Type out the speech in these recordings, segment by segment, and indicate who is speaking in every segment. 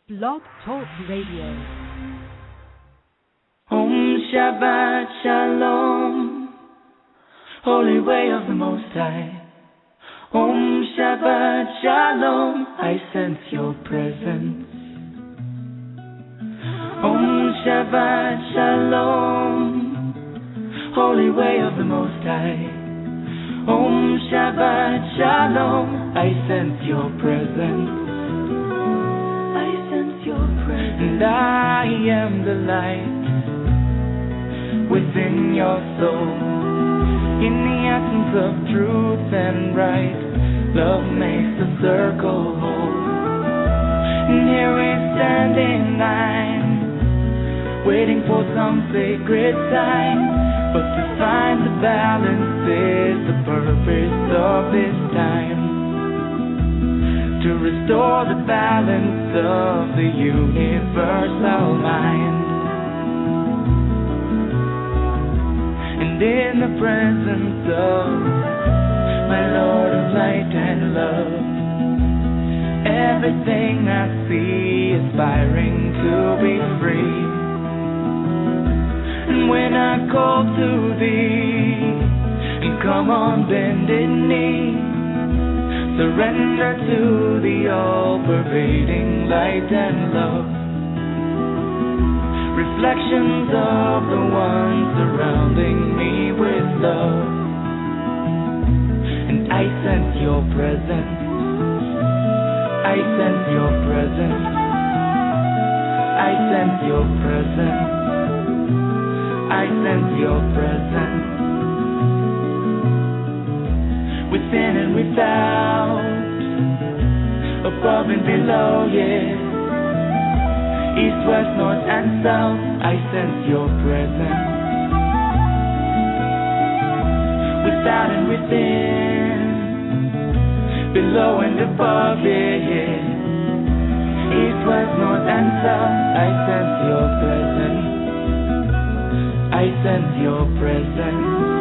Speaker 1: Blog Talk Radio.
Speaker 2: Om Shabbat Shalom, Holy Way of the Most High. Om Shabbat Shalom, I sense your presence. Om Shabbat Shalom, Holy Way of the Most High. Om Shabbat Shalom, I sense your presence. And I am the light within your soul. In the essence of truth and right, love makes the circle whole. And here we stand in line, waiting for some sacred sign. But to find the balance is the purpose of this time. To restore the balance of the universal mind. And in the presence of my Lord of light and love, everything I see aspiring to be free. And when I call to thee, and come on bended knee, surrender to the all-pervading light and love. Reflections of the one surrounding me with love. And I sense your presence. I sense your presence. I sense your presence. I sense your presence. Within and without, above and below, yeah. East, west, north and south, I sense your presence. Without and within, below and above, yeah, yeah. East, west, north and south, I sense your presence. I sense your presence.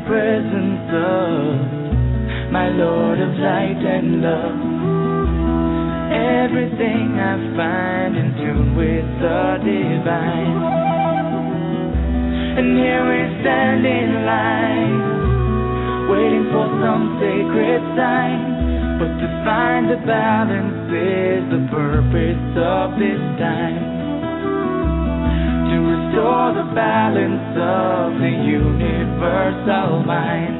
Speaker 2: Presence of my Lord of light and love, everything I find in tune with the divine. And here we stand in line, waiting for some sacred sign. But to find the balance is the purpose of this time. To restore the balance of the universal mind.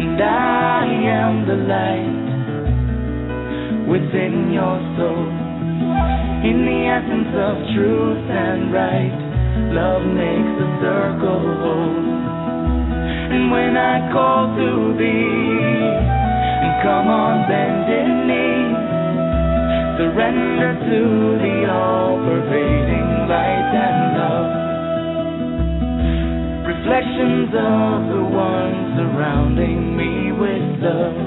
Speaker 2: And I am the light within your soul. In the essence of truth and right, love makes the circle whole. And when I call to thee, and come on bended knee, surrender to the all-pervading light and love. Reflections of the one surrounding me with love.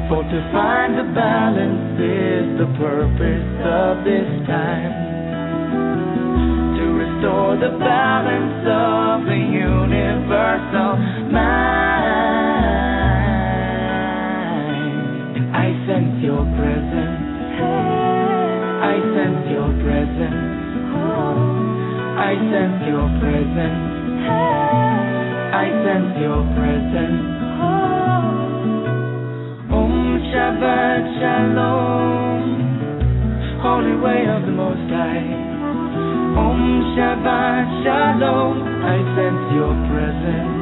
Speaker 2: For to find the balance is the purpose of this time. To restore the balance of the universal mind. And I sense your presence. I sense your presence. I sense your presence. I sense your presence. Om Shabbat Shalom, Holy Way of the Most High. Om Shabbat Shalom, I sense your presence.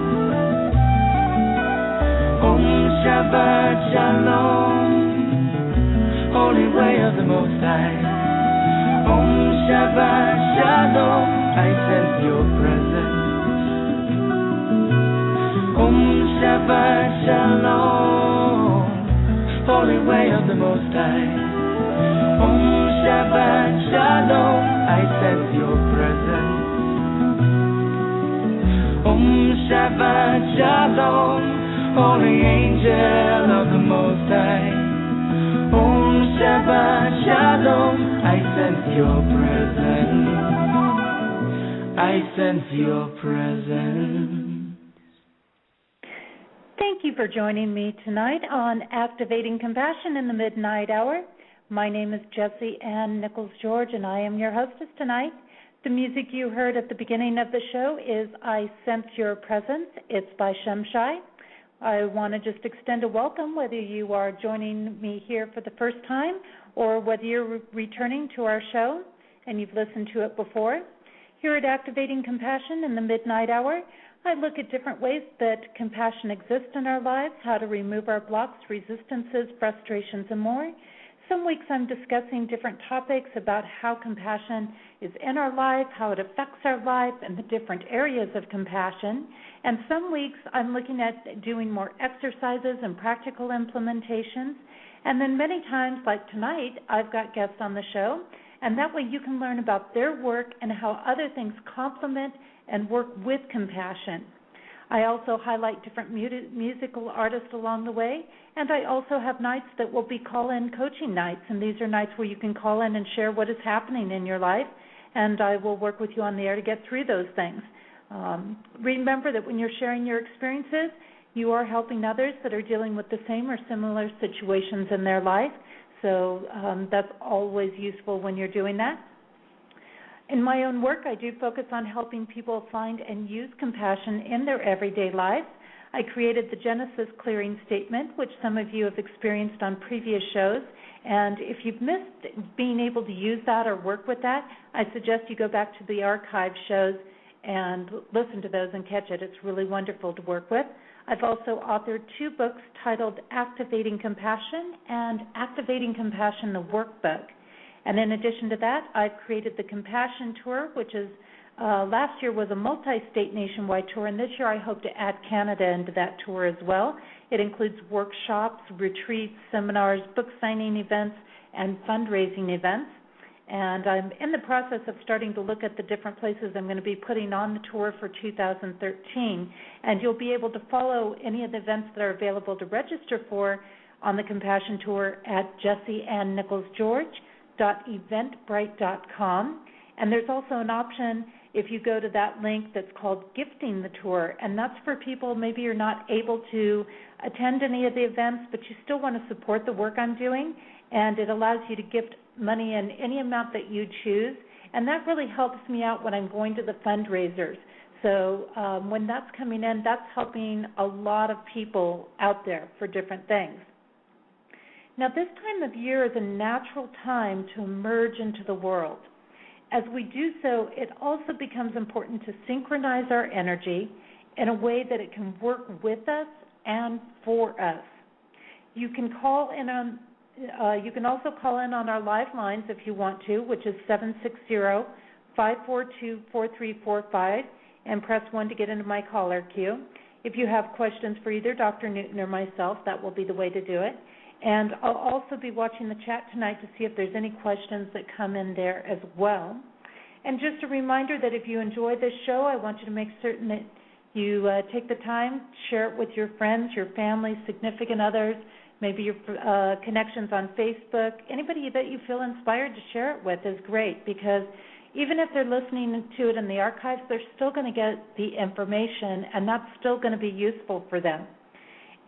Speaker 2: Om Shabbat Shalom, Holy Way of the Most High. Om Shabbat Shalom, I sense your presence. Om Shabbat Shalom, Holy Way of the Most High. Om Shabbat Shabbat Shalom, Holy Angel of the Most High. Om Shabbat Shalom, I sense your presence. I sense your presence.
Speaker 3: Thank you for joining me tonight on Activating Compassion in the Midnight Hour. My name is Jessie Ann Nichols George, and I am your hostess tonight. The music you heard at the beginning of the show is I Sense Your Presence. It's by Shemshai. I want to just extend a welcome, whether you are joining me here for the first time or whether you're returning to our show and you've listened to it before. Here at Activating Compassion in the Midnight Hour, I look at different ways that compassion exists in our lives, how to remove our blocks, resistances, frustrations, and more. Some weeks I'm discussing different topics about how compassion is in our life, how it affects our life, and the different areas of compassion. And some weeks I'm looking at doing more exercises and practical implementations. And then many times, like tonight, I've got guests on the show, and that way you can learn about their work and how other things complement and work with compassion. I also highlight different musical artists along the way, and I also have nights that will be call-in coaching nights, and these are nights where you can call in and share what is happening in your life, and I will work with you on the air to get through those things. Remember that when you're sharing your experiences, you are helping others that are dealing with the same or similar situations in their life, so that's always useful when you're doing that. In my own work, I do focus on helping people find and use compassion in their everyday lives. I created the Genesis Clearing Statement, which some of you have experienced on previous shows, and if you've missed being able to use that or work with that, I suggest you go back to the archive shows and listen to those and catch it. It's really wonderful to work with. I've also authored 2 books titled Activating Compassion and Activating Compassion, the Workbook. And in addition to that, I've created the Compassion Tour, which is last year was a multi-state nationwide tour, and this year I hope to add Canada into that tour as well. It includes workshops, retreats, seminars, book signing events, and fundraising events. And I'm in the process of starting to look at the different places I'm going to be putting on the tour for 2013. And you'll be able to follow any of the events that are available to register for on the Compassion Tour at jessieannnicholsgeorge.eventbrite.com. And there's also an option if you go to that link that's called Gifting the Tour, and that's for people maybe you're not able to attend any of the events, but you still want to support the work I'm doing, and it allows you to gift money in any amount that you choose, and that really helps me out when I'm going to the fundraisers. So when that's coming in, that's helping a lot of people out there for different things. Now, this time of year is a natural time to emerge into the world. As we do so, it also becomes important to synchronize our energy in a way that it can work with us and for us. You can call in on. You can also call in on our live lines if you want to, which is 760-542-4345, and press 1 to get into my caller queue. If you have questions for either Dr. Newton or myself, that will be the way to do it. And I'll also be watching the chat tonight to see if there's any questions that come in there as well. And just a reminder that if you enjoy this show, I want you to make certain that you take the time, share it with your friends, your family, significant others, maybe your connections on Facebook. Anybody that you feel inspired to share it with is great, because even if they're listening to it in the archives, they're still going to get the information, and that's still going to be useful for them.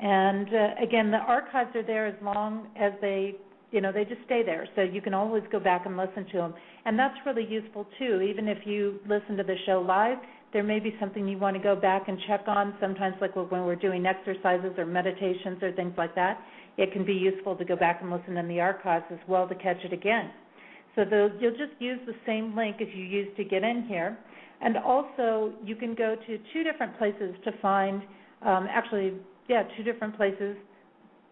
Speaker 3: And again, the archives are there as long as they just stay there, so you can always go back and listen to them. And that's really useful too. Even if you listen to the show live, there may be something you want to go back and check on. Sometimes, like when we're doing exercises or meditations or things like that, it can be useful to go back and listen in the archives as well to catch it again. So you'll just use the same link as you used to get in here. And also, you can go to 2 different places to find, 2 different places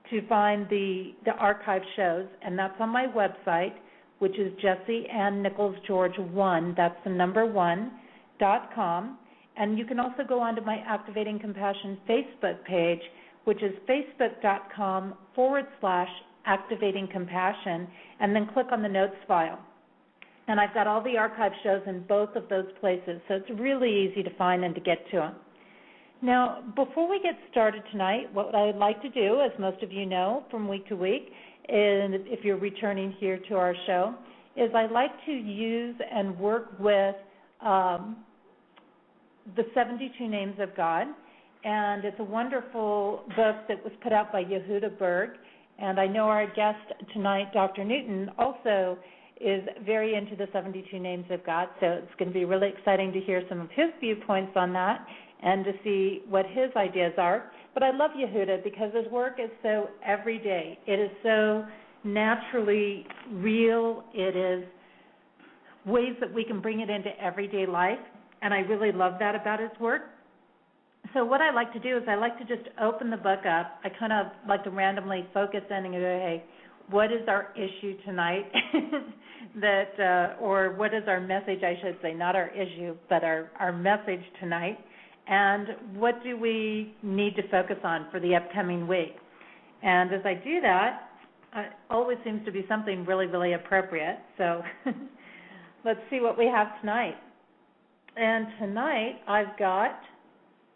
Speaker 3: to find the archive shows, and that's on my website, which is jessieannnicholsgeorge1, that's the number 1.com. And you can also go onto my Activating Compassion Facebook page, which is facebook.com/Activating Compassion, and then click on the notes file. And I've got all the archive shows in both of those places, so it's really easy to find and to get to them. Now, before we get started tonight, what I'd like to do, as most of you know from week to week, and if you're returning here to our show, is I like to use and work with the 72 Names of God, and it's a wonderful book that was put out by Yehuda Berg, and I know our guest tonight, Dr. Newton, also is very into the 72 Names of God, so it's going to be really exciting to hear some of his viewpoints on that and to see what his ideas are. But I love Yehuda because his work is so everyday. It is so naturally real. It is ways that we can bring it into everyday life, and I really love that about his work. So what I like to do is I like to just open the book up. I kind of like to randomly focus in and go, hey, what is our issue tonight? Or what is our message, I should say, not our issue, but our message tonight. And what do we need to focus on for the upcoming week? And as I do that, it always seems to be something really, really appropriate. So let's see what we have tonight. And tonight I've got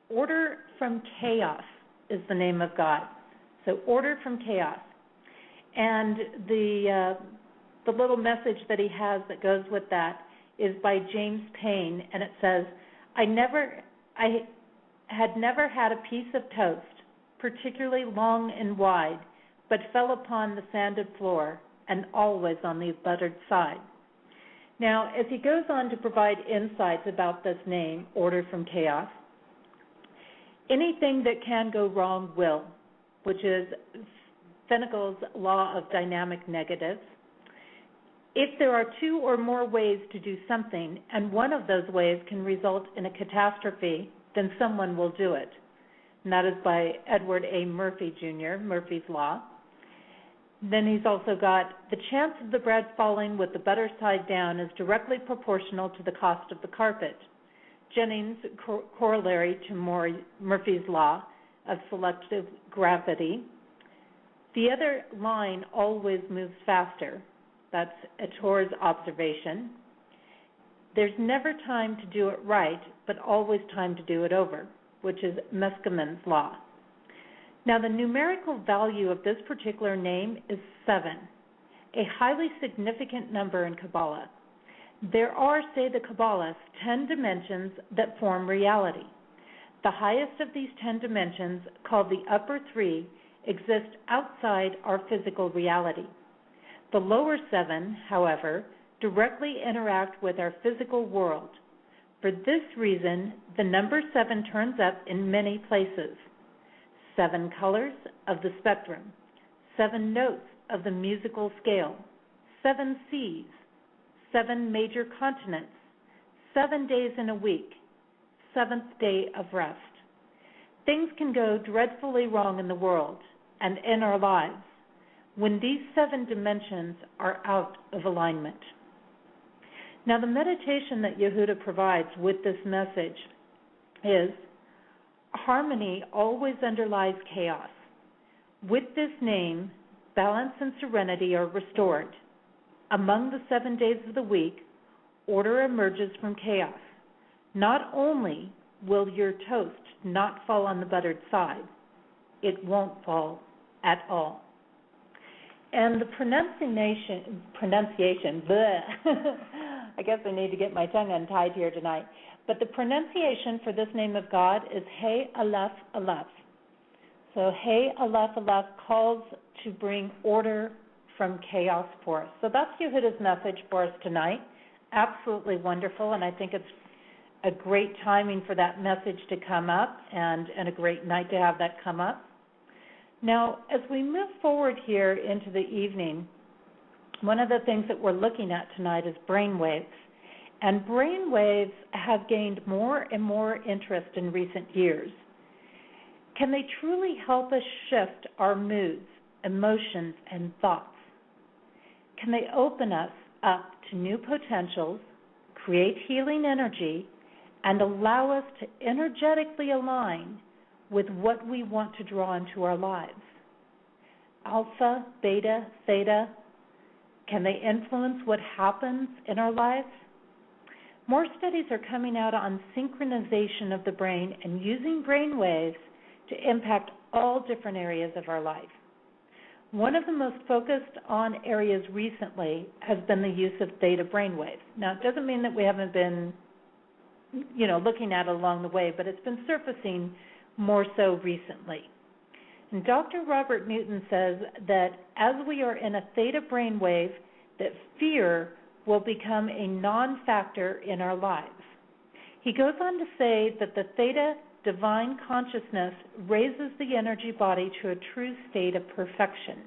Speaker 3: Order from Chaos is the name of God. So Order from Chaos. And the little message that he has that goes with that is by James Payne, and it says, I had never had a piece of toast, particularly long and wide, but fell upon the sanded floor, and always on the buttered side. Now, as he goes on to provide insights about this name, Order from Chaos, anything that can go wrong will, which is Nichols' law of dynamic negatives. If there are two or more ways to do something, and one of those ways can result in a catastrophe, then someone will do it. And that is by Edward A. Murphy, Jr., Murphy's Law. Then he's also got, the chance of the bread falling with the butter side down is directly proportional to the cost of the carpet. Jennings' corollary to Murphy's Law of selective gravity. The other line always moves faster. That's Ettor's observation. There's never time to do it right, but always time to do it over, which is Meskimen's Law. Now, the numerical value of this particular name is 7, a highly significant number in Kabbalah. There are, say the Kabbalists, 10 dimensions that form reality. The highest of these 10 dimensions, called the upper 3, exist outside our physical reality. The lower 7, however, directly interact with our physical world. For this reason, the number 7 turns up in many places. 7 colors of the spectrum, 7 notes of the musical scale, 7 seas, 7 major continents, 7 days in a week, 7th day of rest. Things can go dreadfully wrong in the world and in our lives when these 7 dimensions are out of alignment. Now, the meditation that Yehuda provides with this message is harmony always underlies chaos. With this name, balance and serenity are restored. Among the 7 days of the week, order emerges from chaos. Not only will your toast not fall on the buttered side, it won't fall at all. And the pronunciation, bleh, I guess I need to get my tongue untied here tonight, but the pronunciation for this name of God is Hey Aleph Aleph. So Hey Aleph Aleph calls to bring order from chaos for us. So that's Yehuda's message for us tonight. Absolutely wonderful, and I think it's a great timing for that message to come up and a great night to have that come up. Now, as we move forward here into the evening, one of the things that we're looking at tonight is brain waves. And brain waves have gained more and more interest in recent years. Can they truly help us shift our moods, emotions, and thoughts? Can they open us up to new potentials, create healing energy, and allow us to energetically align with what we want to draw into our lives? Alpha, beta, theta, can they influence what happens in our lives? More studies are coming out on synchronization of the brain and using brain waves to impact all different areas of our life. One of the most focused on areas recently has been the use of theta brainwaves. Now, it doesn't mean that we haven't been, looking at it along the way, but it's been surfacing more so recently. And Dr. Robert Newton says that as we are in a theta brainwave, that fear will become a non-factor in our lives. He goes on to say that the theta divine consciousness raises the energy body to a true state of perfection.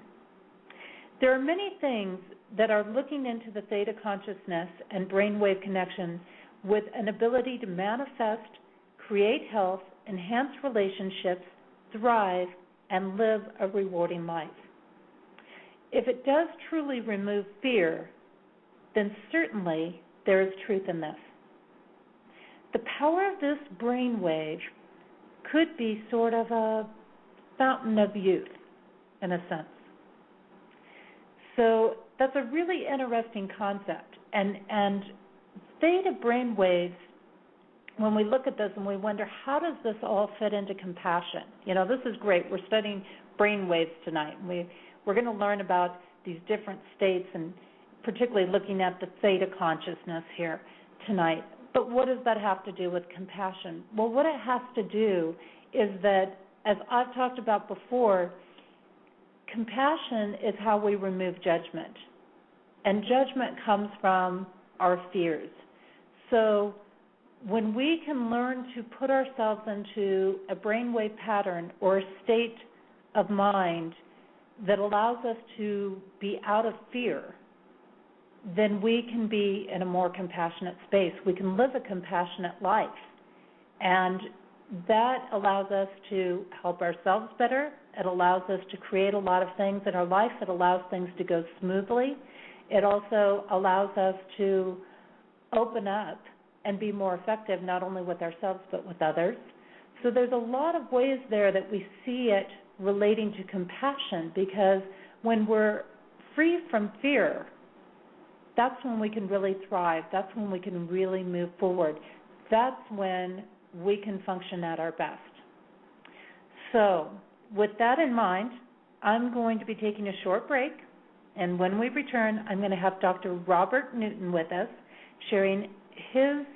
Speaker 3: There are many things that are looking into the theta consciousness and brainwave connection with an ability to manifest, create health, enhance relationships, thrive, and live a rewarding life. If it does truly remove fear, then certainly there is truth in this. The power of this brainwave could be sort of a fountain of youth, in a sense. So that's a really interesting concept. And theta brainwaves, when we look at this and we wonder, how does this all fit into compassion? This is great. We're studying brainwaves tonight. We're going to learn about these different states and particularly looking at the theta consciousness here tonight. But what does that have to do with compassion? Well, what it has to do is that, as I've talked about before, compassion is how we remove judgment. And judgment comes from our fears. So when we can learn to put ourselves into a brainwave pattern or a state of mind that allows us to be out of fear, then we can be in a more compassionate space. We can live a compassionate life. And that allows us to help ourselves better. It allows us to create a lot of things in our life. It allows things to go smoothly. It also allows us to open up and be more effective, not only with ourselves but with others. So there's a lot of ways there that we see it relating to compassion, because when we're free from fear, that's when we can really thrive. That's when we can really move forward. That's when we can function at our best. So with that in mind, I'm going to be taking a short break, and when we return, I'm going to have Dr. Robert Newton with us, sharing his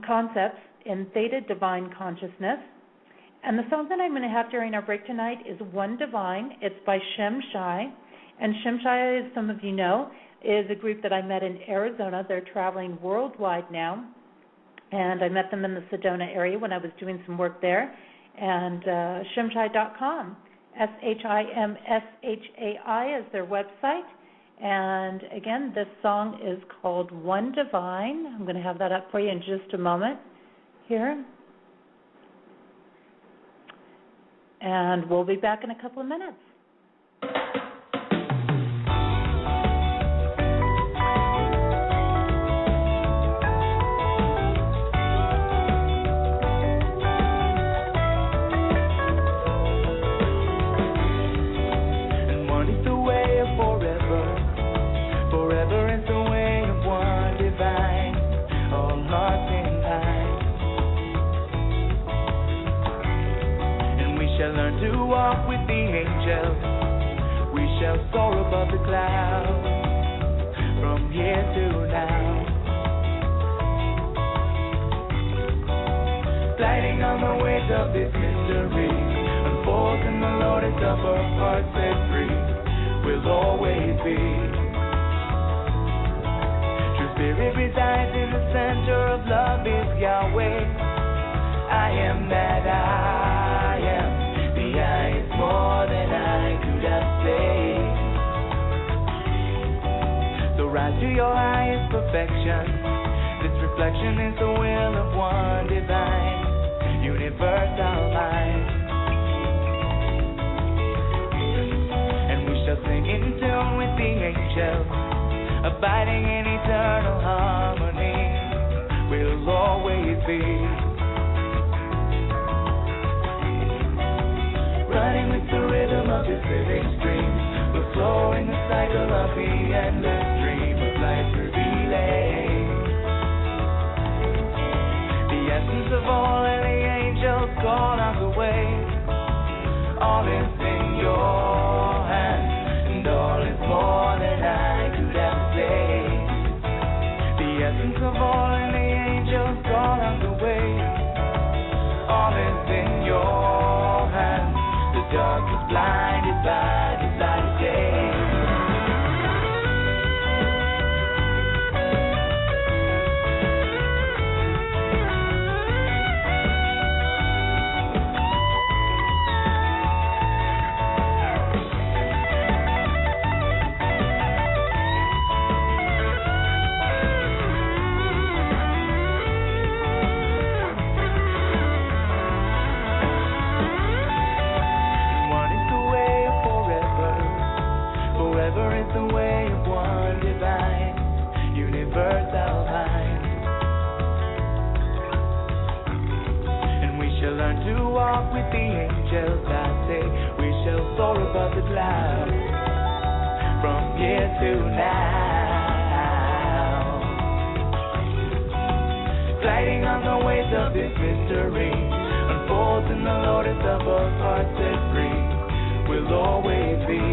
Speaker 3: concepts in Theta Divine Consciousness. And the song that I'm going to have during our break tonight is One Divine. It's by Shem Shai. And Shem Shai, as some of you know, is a group that I met in Arizona. They're traveling worldwide now. And I met them in the Sedona area when I was doing some work there. And shemshai.com, SHIMSHAI is their website. And again, this song is called One Divine. I'm going to have that up for you in just a moment here. And we'll be back in a couple of minutes.
Speaker 2: Walk with the angels, we shall soar above the clouds, from here to now. Gliding on the waves of this mystery, unfolding the lotus of our hearts set free, will always be. True spirit resides in the center of love is Yahweh. I am that I am. I is more than I could have said. So rise to your highest perfection. This reflection is the will of one divine, universal mind. And we shall sing in tune with the angels, abiding in eternal harmony. We'll always be. Running with the rhythm of this living stream, we're flowing the cycle of the endless dream of life revealing. All is in your hands, and all is more than I could ever say. The essence of all and the angels gone on the way. All is in your hands. The dark is blinded by the light of day. With the angels, I say, we shall soar above the clouds from here to now. Gliding on the waves of this mystery, unfolds in the lotus of our hearts set free, will always be.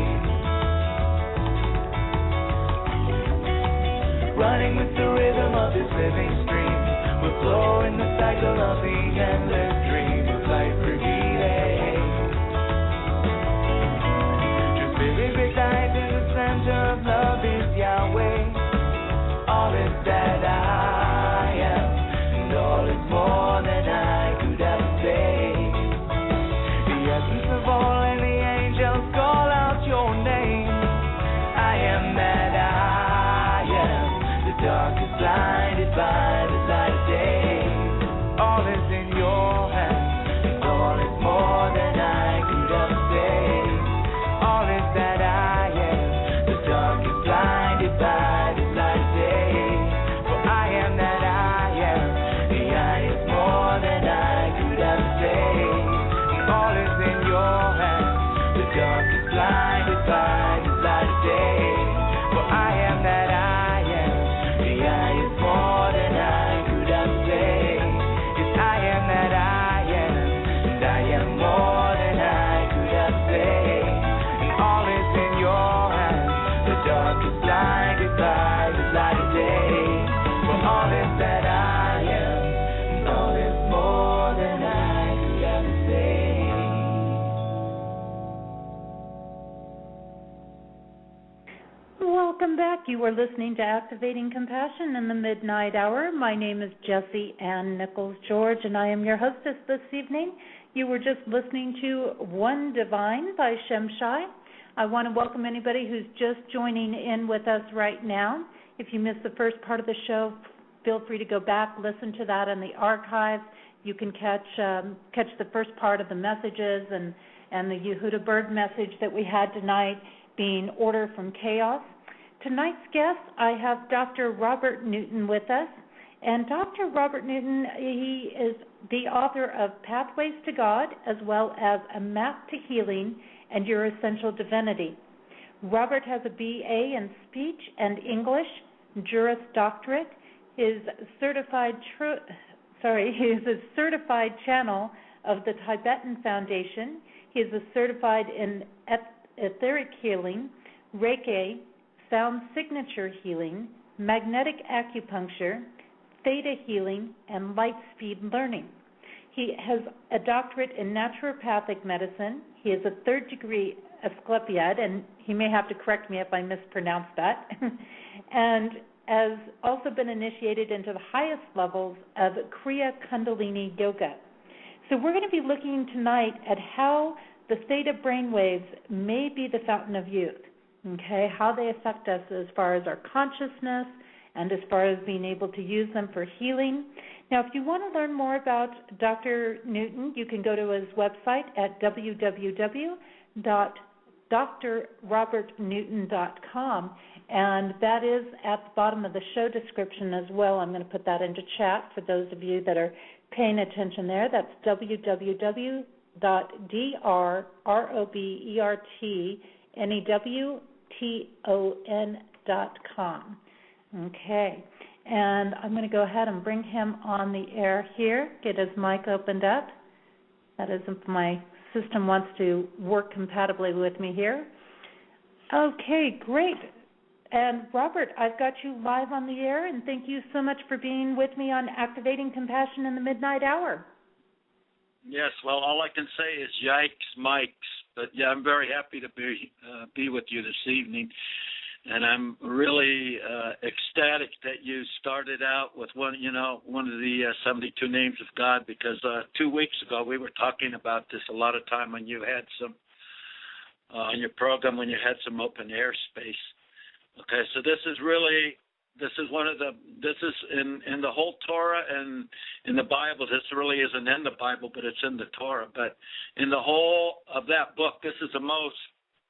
Speaker 2: Running with the rhythm of this living stream, we'll flow in the cycle of the endless dream of life revealing. Just living beside in the center of love is Yahweh. All is that I am, and all is more than I could ever say. The essence of all and the angels call out your name. I am that I am. The dark is blinded by the light of day. All is in your hands, and all is more than I could ever say. All is that I am. The dark is blinded by the light of day. For I am that I am. The I is more than I could ever say. And all is in your hands. The dark is blinded by the light of day. For I am that I am. The I is more than I could ever say. Yes, I am that I am, and I am more than I could ever say. And all is in your hands. The dark is blinded by the light of day. For all is that I am, and all is more than I could ever say.
Speaker 3: Welcome back. You are listening to Activating Compassion in the Midnight Hour. My name is Jessie Ann Nichols George, and I am your hostess this evening. You were just listening to One Divine by Shemshai. I want to welcome anybody who's just joining in with us right now. If you missed the first part of the show, feel free to go back, listen to that in the archives. You can catch the first part of the messages and the Yehuda Bird message that we had tonight, being Order from Chaos. Tonight's guest, I have Dr. Robert Newton with us. And Dr. Robert Newton, he is the author of Pathways to God, as well as A Map to Healing and Your Essential Divinity. Robert has a BA in Speech and English, Juris Doctorate. His certified channel of the Tibetan Foundation. He is a certified in Etheric healing, Reiki, sound signature healing, magnetic acupuncture, Theta healing, and light speed learning. He has a doctorate in naturopathic medicine. He has a third degree Asclepiad, and he may have to correct me if I mispronounce that, and has also been initiated into the highest levels of Kriya Kundalini yoga. So we're going to be looking tonight at how the theta brainwaves may be the fountain of youth, okay, how they affect us as far as our consciousness and as far as being able to use them for healing. Now, if you want to learn more about Dr. Newton, you can go to his website at www.drrobertnewton.com, and that is at the bottom of the show description as well. I'm going to put that into chat for those of you that are paying attention there. That's www.drrobertnewton.com. Okay, and I'm going to go ahead and bring him on the air here, get his mic opened up. That is my system wants to work compatibly with me here. Okay, great. And Robert, I've got you live on the air, and thank you so much for being with me on Activating Compassion in the Midnight Hour.
Speaker 4: Yes, well, all I can say is yikes, Mikes. But yeah, I'm very happy to be with you this evening, and I'm really ecstatic that you started out with one of the 72 names of God, because 2 weeks ago we were talking about this a lot of time when you had some on your program, when you had some open air space. Okay, so this is in the whole Torah and in the Bible. This really isn't in the Bible, but it's in the Torah. But in the whole of that book, this is the most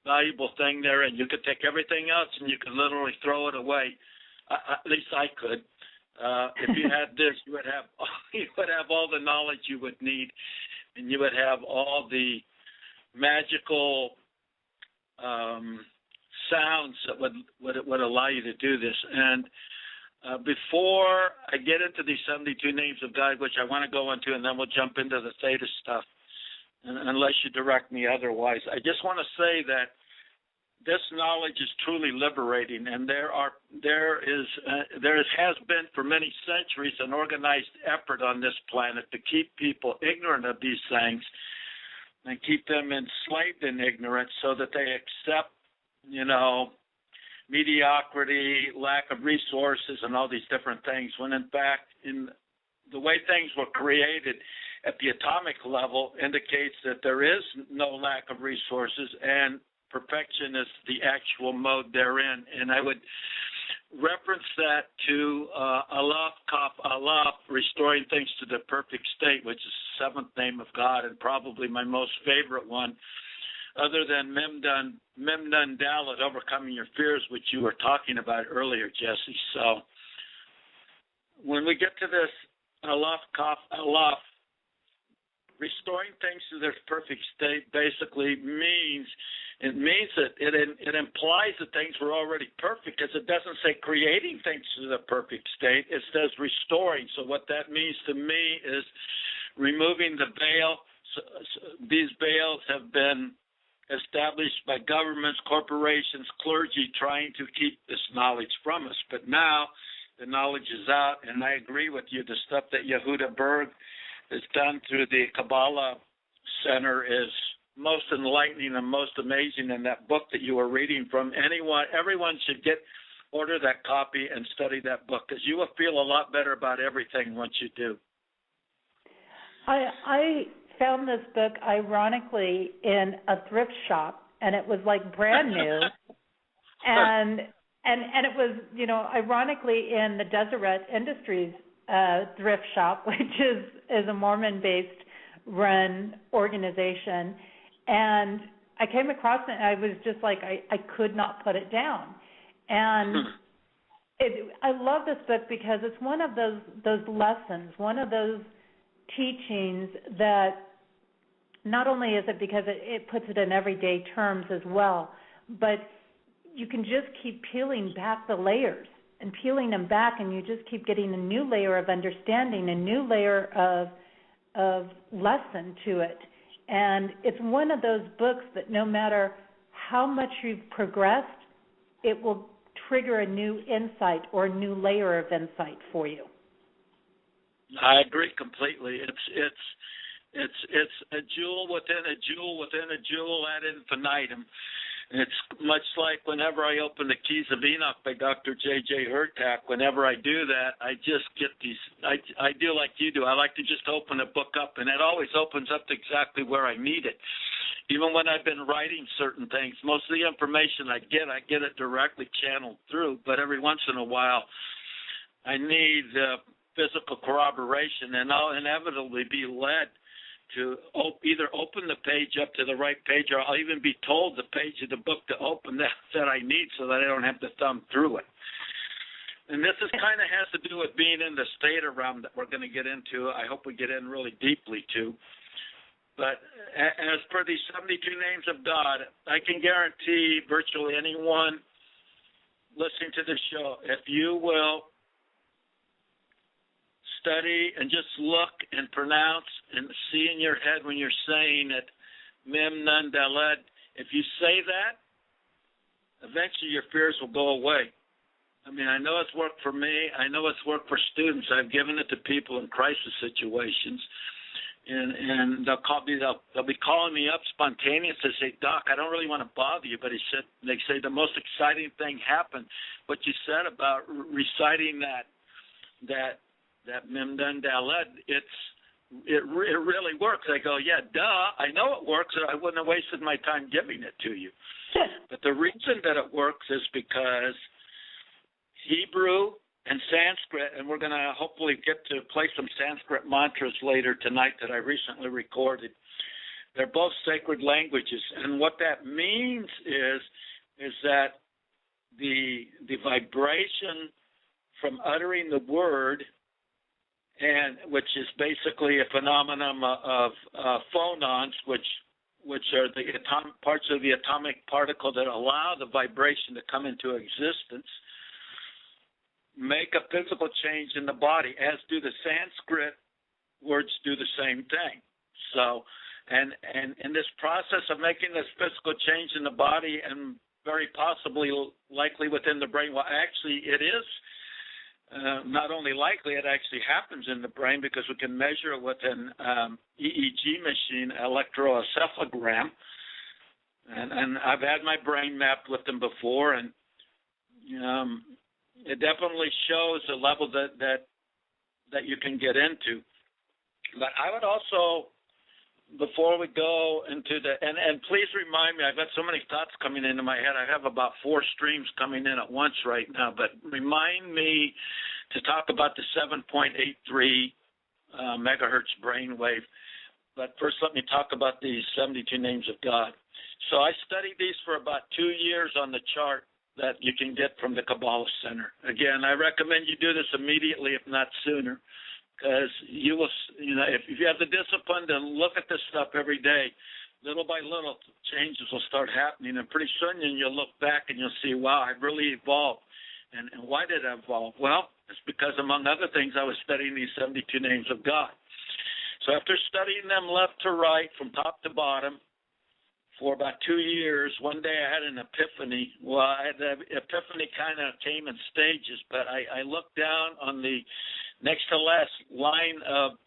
Speaker 4: valuable thing there, and you could take everything else and you could literally throw it away. At least I could. If you had this, you would have all the knowledge you would need, and you would have all the magical sounds that would allow you to do this. And before I get into these 72 names of God, which I want to go into, and then we'll jump into the Theta stuff, unless you direct me otherwise, I just want to say that this knowledge is truly liberating, and there has been for many centuries an organized effort on this planet to keep people ignorant of these things and keep them enslaved in ignorance so that they accept mediocrity, lack of resources, and all these different things, when in fact, in the way things were created at the atomic level indicates that there is no lack of resources, and perfection is the actual mode therein. And I would reference that to Allah, Kaf Allah, restoring things to the perfect state, which is the seventh name of God, and probably my most favorite one, other than Memnun Dalit, overcoming your fears, which you were talking about earlier, Jesse. So when we get to this Allah, Kaf Allah, restoring things to their perfect state basically means that it implies that things were already perfect, because it doesn't say creating things to the perfect state. It says restoring. So what that means to me is removing the veil. So these veils have been established by governments, corporations, clergy, trying to keep this knowledge from us. But now the knowledge is out, and I agree with you. The stuff that Yehuda Berg has done through the Kabbalah Center is most enlightening and most amazing. In that book that you were reading from, everyone should order that copy and study that book, because you will feel a lot better about everything once you do.
Speaker 3: I found this book, ironically, in a thrift shop, and it was like brand new, and it was, ironically, in the Deseret Industries thrift shop, which is a Mormon-based run organization, and I came across it, and I was just like, I could not put it down, and I love this book because it's one of those lessons, one of those teachings that not only is it because it puts it in everyday terms as well, but you can just keep peeling back the layers and peeling them back, and you just keep getting a new layer of understanding, a new layer of lesson to it. And it's one of those books that no matter how much you've progressed, it will trigger a new insight or a new layer of insight for you.
Speaker 4: I agree completely. It's a jewel within a jewel within a jewel ad infinitum. It's much like whenever I open the Keys of Enoch by Dr. J.J. Hurtak. Whenever I do that, I just get these. I do like you do. I like to just open a book up, and it always opens up exactly where I need it. Even when I've been writing certain things, most of the information I get it directly channeled through. But every once in a while, I need physical corroboration, and I'll inevitably be led to either open the page up to the right page, or I'll even be told the page of the book to open that I need, so that I don't have to thumb through it. And this kind of has to do with being in the Theta realm that we're going to get into. I hope we get in really deeply to. But as per these 72 names of God, I can guarantee virtually anyone listening to the show, if you will study and just look and pronounce and see in your head when you're saying it, Mem Nun Daled. If you say that, eventually your fears will go away. I mean, I know it's worked for me. I know it's worked for students. I've given it to people in crisis situations. And they'll be calling me up spontaneously to say, Doc, I don't really want to bother you, but they say the most exciting thing happened. What you said about reciting that Mem Nun Daled, it really works. I go, yeah, duh, I know it works, or I wouldn't have wasted my time giving it to you. But the reason that it works is because Hebrew and Sanskrit, and we're going to hopefully get to play some Sanskrit mantras later tonight that I recently recorded. They're both sacred languages, and what that means is that the vibration from uttering the word, and which is basically a phenomenon of phonons, which are the parts of the atomic particle that allow the vibration to come into existence, make a physical change in the body, as do the Sanskrit words do the same thing. So, and in this process of making this physical change in the body, and very possibly likely within the brain, well, actually it is not only likely, it actually happens in the brain, because we can measure it with an EEG machine, electroencephalogram, and I've had my brain mapped with them before, and it definitely shows the level that you can get into. But I would also, before we go into and please remind me, I've got so many thoughts coming into my head. I have about 4 streams coming in at once right now, but remind me to talk about the 7.83 megahertz brainwave. But first, let me talk about the 72 names of God. So I studied these for about 2 years on the chart that you can get from the Kabbalah Center. Again, I recommend you do this immediately, if not sooner, because you will, if you have the discipline to look at this stuff every day, little by little, changes will start happening, and pretty soon you'll look back and you'll see, wow, I've really evolved. And why did I evolve? Well, it's because, among other things, I was studying these 72 names of God. So after studying them left to right, from top to bottom, for about 2 years, one day I had an epiphany. Well, the epiphany kind of came in stages, but I looked down on the next to last line of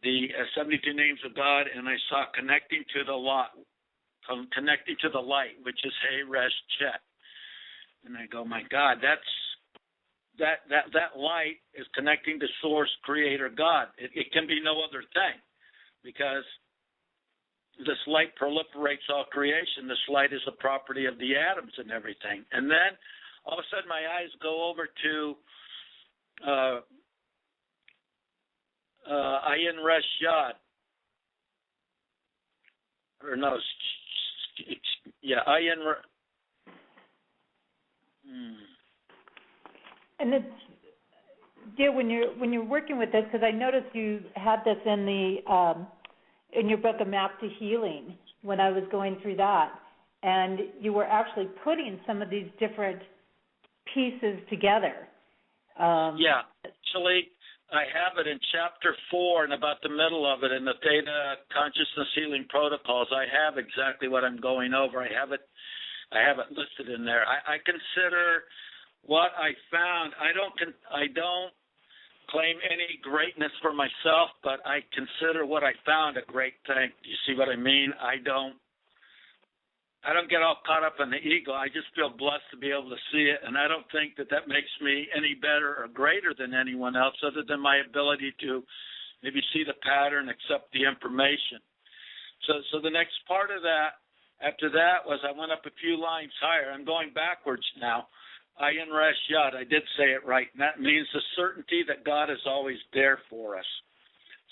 Speaker 4: the 72 names of God, and I saw connecting to the light, which is Hey Resh Chet. And I go, my God, that light is connecting to Source, Creator, God. It can be no other thing, because this light proliferates all creation. This light is the property of the atoms and everything. And then all of a sudden my eyes go over to Ayin Resh Yad. Or no, Ayin Resh.
Speaker 3: And it's, dear, when you're working with this, because I noticed you had this in your book, A Map to Healing, when I was going through that, and you were actually putting some of these different pieces together.
Speaker 4: Yeah, actually, I have it in Chapter 4 and about the middle of it in the Theta Consciousness Healing Protocols. I have exactly what I'm going over. I have it listed in there. I consider what I found. I don't claim any greatness for myself, but I consider what I found a great thing. You see what I mean? I don't get all caught up in the ego. I just feel blessed to be able to see it, and I don't think that makes me any better or greater than anyone else, other than my ability to maybe see the pattern, accept the information. So the next part of that, after that, was I went up a few lines higher. I'm going backwards now. Ayin Resh Yad, I did say it right, and that means the certainty that God is always there for us.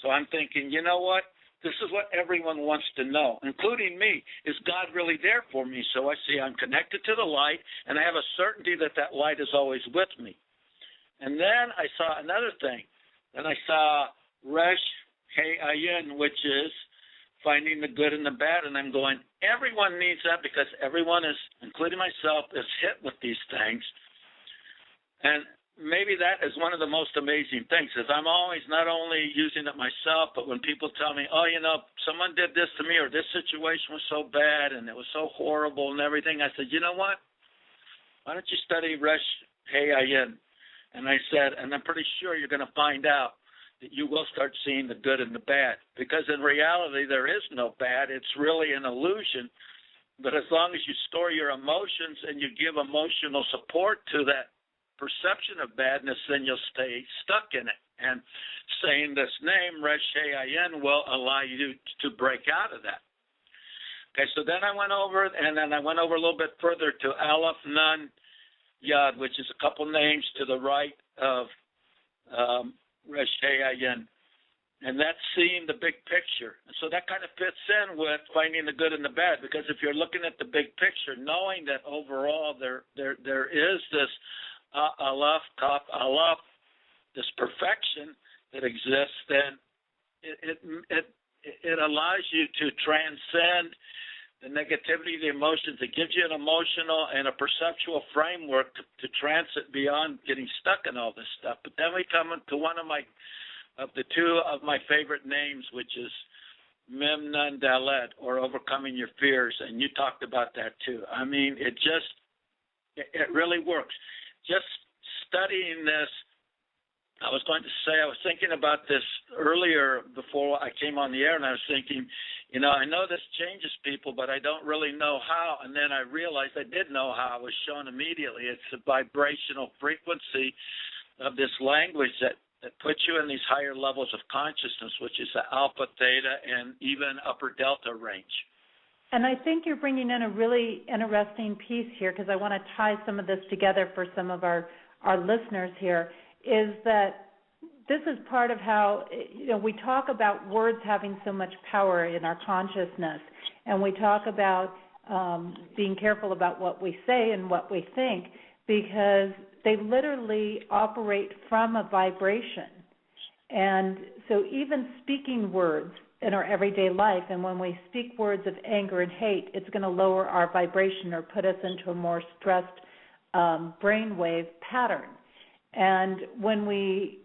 Speaker 4: So I'm thinking, you know what? This is what everyone wants to know, including me. Is God really there for me? So I see I'm connected to the light, and I have a certainty that light is always with me. And then I saw another thing. Then I saw Resh Hey Ayin, which is finding the good and the bad, and I'm going, everyone needs that, because everyone is, including myself, is hit with these things. And maybe that is one of the most amazing things, is I'm always not only using it myself, but when people tell me, oh, someone did this to me, or this situation was so bad and it was so horrible and everything, I said, you know what? Why don't you study Resh Hayin? And I said, and I'm pretty sure you're going to find out that you will start seeing the good and the bad. Because in reality, there is no bad. It's really an illusion. But as long as you store your emotions and you give emotional support to that perception of badness, then you'll stay stuck in it. And saying this name, Resh Hayin, will allow you to break out of that. Okay, so then I went over, and then I went over a little bit further to Aleph Nun Yad, which is a couple names to the right of Resh Hayin. And that's seeing the big picture. And so that kind of fits in with finding the good and the bad, because if you're looking at the big picture, knowing that overall there is this Aleph, Kaf, Aleph, this perfection that exists, then it allows you to transcend the negativity, the emotions. It gives you an emotional and a perceptual framework to transit beyond getting stuck in all this stuff. But then we come to one of the two of my favorite names, which is Mem Nun Dalet, or overcoming your fears, and you talked about that too. I mean, it really works. Just studying this, I was thinking about this earlier before I came on the air, and I was thinking, I know this changes people, but I don't really know how. And then I realized I did know how. I was shown immediately. It's the vibrational frequency of this language that puts you in these higher levels of consciousness, which is the alpha, theta, and even upper delta range.
Speaker 3: And I think you're bringing in a really interesting piece here, because I want to tie some of this together for some of our listeners here, is that this is part of how, we talk about words having so much power in our consciousness, and we talk about being careful about what we say and what we think, because they literally operate from a vibration. And so even speaking words in our everyday life, and when we speak words of anger and hate, it's going to lower our vibration or put us into a more stressed brainwave pattern. And when we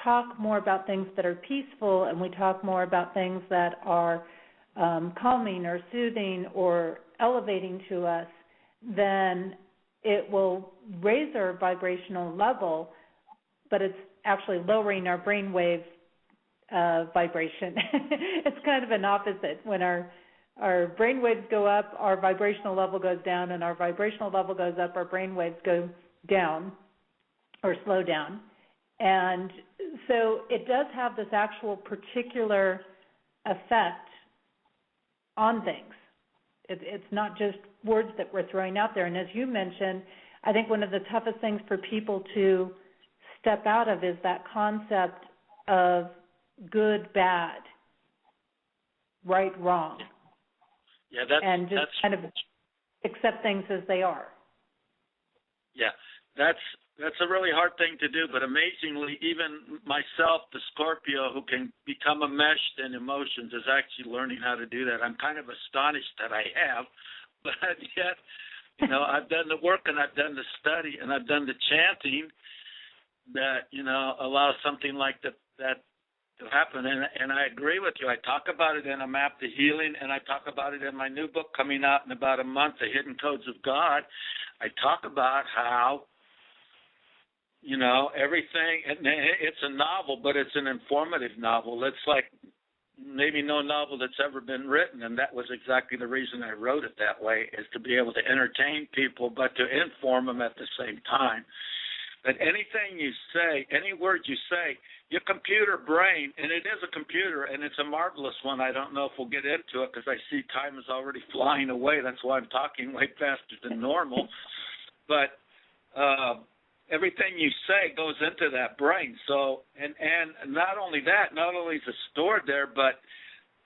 Speaker 3: talk more about things that are peaceful, and we talk more about things that are calming or soothing or elevating to us, then it will raise our vibrational level, but it's actually lowering our brainwave vibration. It's kind of an opposite. When our brainwaves go up, our vibrational level goes down, and our vibrational level goes up, our brainwaves go down or slow down. And so it does have this actual particular effect on things. It's not just words that we're throwing out there. And as you mentioned, I think one of the toughest things for people to step out of is that concept of good, bad, right, wrong.
Speaker 4: Yeah,
Speaker 3: and just kind of accept things as they are.
Speaker 4: Yeah, that's a really hard thing to do, but amazingly, even myself, the Scorpio, who can become enmeshed in emotions, is actually learning how to do that. I'm kind of astonished that I have, but yet, I've done the work, and I've done the study, and I've done the chanting that, allows something like that to happen. And I agree with you. I talk about it in A Map to Healing, and I talk about it in my new book coming out in about a month, The Hidden Codes of God. I talk about how everything, and it's a novel, but it's an informative novel. It's like maybe no novel that's ever been written, and that was exactly the reason I wrote it that way, is to be able to entertain people, but to inform them at the same time. That anything you say, any word you say, your computer brain, and it is a computer, and it's a marvelous one. I don't know if we'll get into it because I see time is already flying away. That's why I'm talking way faster than normal. But everything you say goes into that brain. So, and not only that, not only is it stored there, but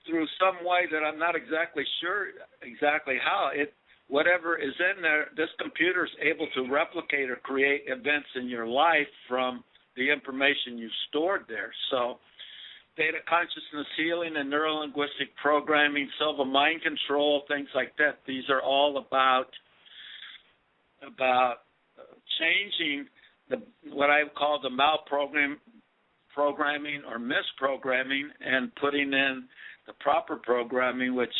Speaker 4: through some way that I'm not exactly sure exactly how, whatever is in there, this computer is able to replicate or create events in your life from the information you've stored there. So theta consciousness healing and neuro-linguistic programming, silva mind control, things like that, these are all about changing what I call the malprogramming or misprogramming, and putting in the proper programming, which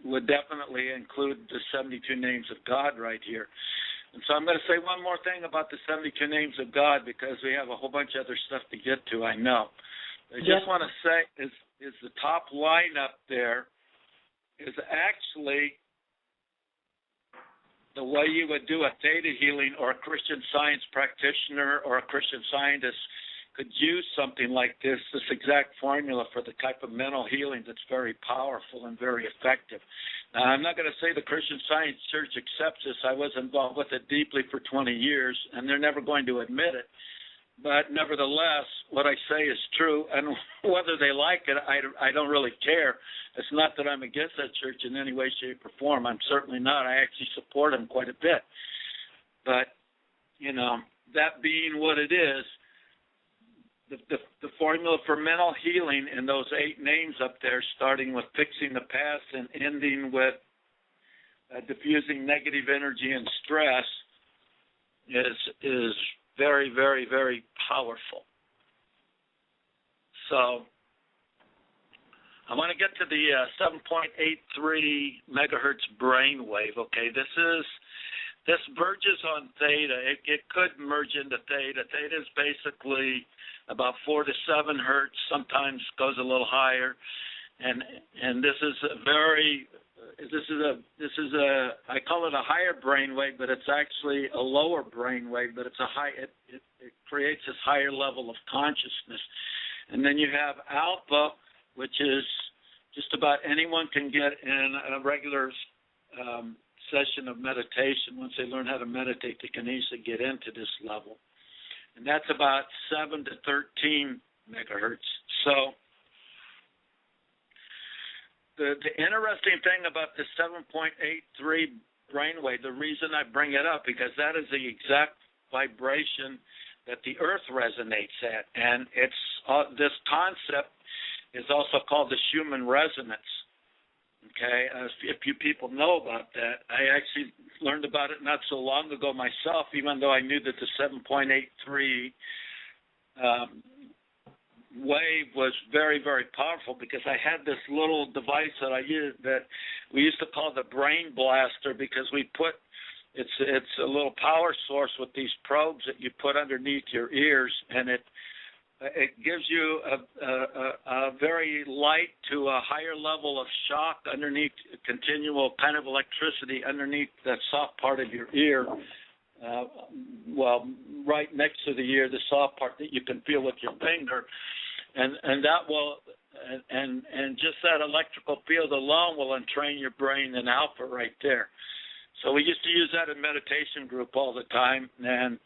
Speaker 4: would definitely include the 72 names of God right here. And so I'm going to say one more thing about the 72 names of God, because we have a whole bunch of other stuff to get to, I know. I just want to say is the top line up there is actually the way you would do a theta healing, or a Christian Science practitioner or a Christian Scientist could use something like this exact formula for the type of mental healing that's very powerful and very effective. Now, I'm not going to say the Christian Science Church accepts this. I was involved with it deeply for 20 years, and they're never going to admit it. But nevertheless, what I say is true, and whether they like it, I don't really care. It's not that I'm against that church in any way, shape, or form. I'm certainly not. I actually support them quite a bit. But, that being what it is, the formula for mental healing in those 8 names up there, starting with fixing the past and ending with diffusing negative energy and stress, is very, very, very powerful. So I want to get to the 7.83 megahertz brainwave. Okay, this verges on theta. It could merge into theta. Theta is basically about 4 to 7 hertz. Sometimes goes a little higher, and this is I call it a higher brainwave, but it's actually a lower brainwave. But it's it creates this higher level of consciousness. And then you have alpha, which is just about anyone can get in a regular session of meditation. Once they learn how to meditate, they can easily get into this level. And that's about 7 to 13 megahertz. So the interesting thing about the 7.83 brainwave, the reason I bring it up, because that is the exact vibration that the Earth resonates at. And it's this concept is also called the Schumann resonance. Okay, if you people know about that, I actually learned about it not so long ago myself, even though I knew that the 7.83 wave was very, very powerful, because I had this little device that I used that we used to call the brain blaster, because we put it's a little power source with these probes that you put underneath your ears, and it gives you a very light to a higher level of shock underneath, continual kind of electricity underneath that soft part of your ear. Right next to the ear, the soft part that you can feel with your finger, and that will, and just that electrical field alone will entrain your brain in alpha right there. So we used to use that in meditation group all the time, and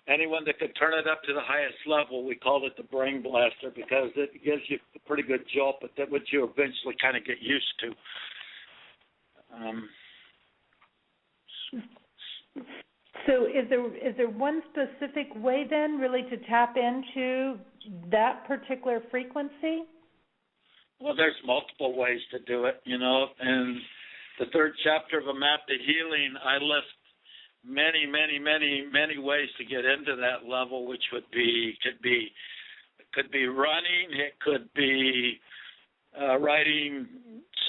Speaker 4: anyone that could turn it up to the highest level, we called it the brain blaster, because it gives you a pretty good jolt, but that would you eventually kind of get used to.
Speaker 3: So is there one specific way then really to tap into that particular frequency?
Speaker 4: Well, there's multiple ways to do it, and the 3rd chapter of A Map to Healing, I list many, many, many, many ways to get into that level, which could be running, it could be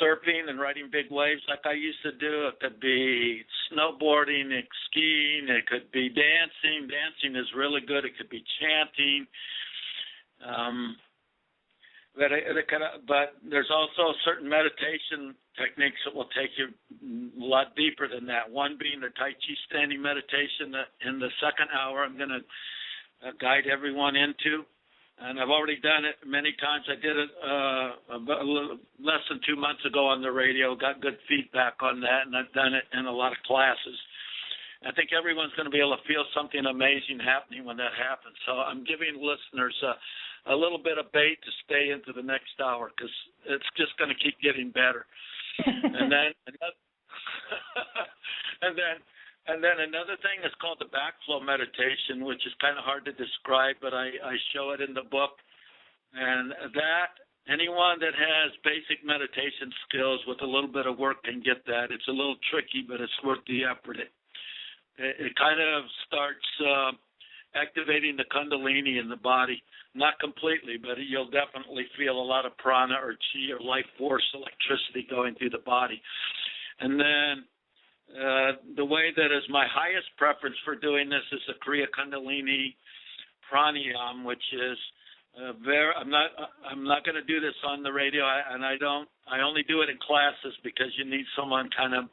Speaker 4: surfing and riding big waves like I used to do. It could be snowboarding, skiing. It could be dancing. Dancing is really good. It could be chanting. But there's also certain meditation techniques that will take you a lot deeper than that. One being the Tai Chi standing meditation that in the 2nd hour I'm going to guide everyone into. And I've already done it many times. I did it less than 2 months ago on the radio, got good feedback on that, and I've done it in a lot of classes. I think everyone's going to be able to feel something amazing happening when that happens. So I'm giving listeners a little bit of bait to stay into the next hour, because it's just going to keep getting better. And then another thing is called the backflow meditation, which is kind of hard to describe, but I show it in the book. And that anyone that has basic meditation skills with a little bit of work can get that. It's a little tricky, but it's worth the effort. It kind of starts activating the Kundalini in the body. Not completely, but you'll definitely feel a lot of prana or chi or life force electricity going through the body. And then the way that is my highest preference for doing this is the Kriya Kundalini pranayama, which is I'm not going to do this on the radio, I only do it in classes because you need someone kind of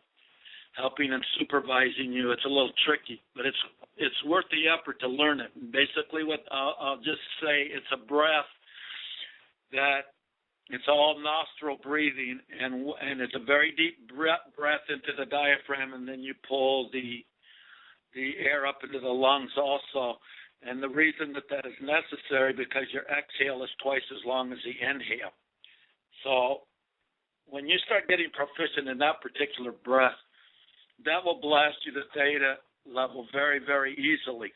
Speaker 4: helping and supervising you. It's a little tricky, but it's worth the effort to learn it. Basically, what I'll just say, it's a breath that it's all nostril breathing, and it's a very deep breath into the diaphragm, and then you pull the air up into the lungs also. And the reason that is necessary because your exhale is twice as long as the inhale. So when you start getting proficient in that particular breath, that will blast you to Theta level very, very easily.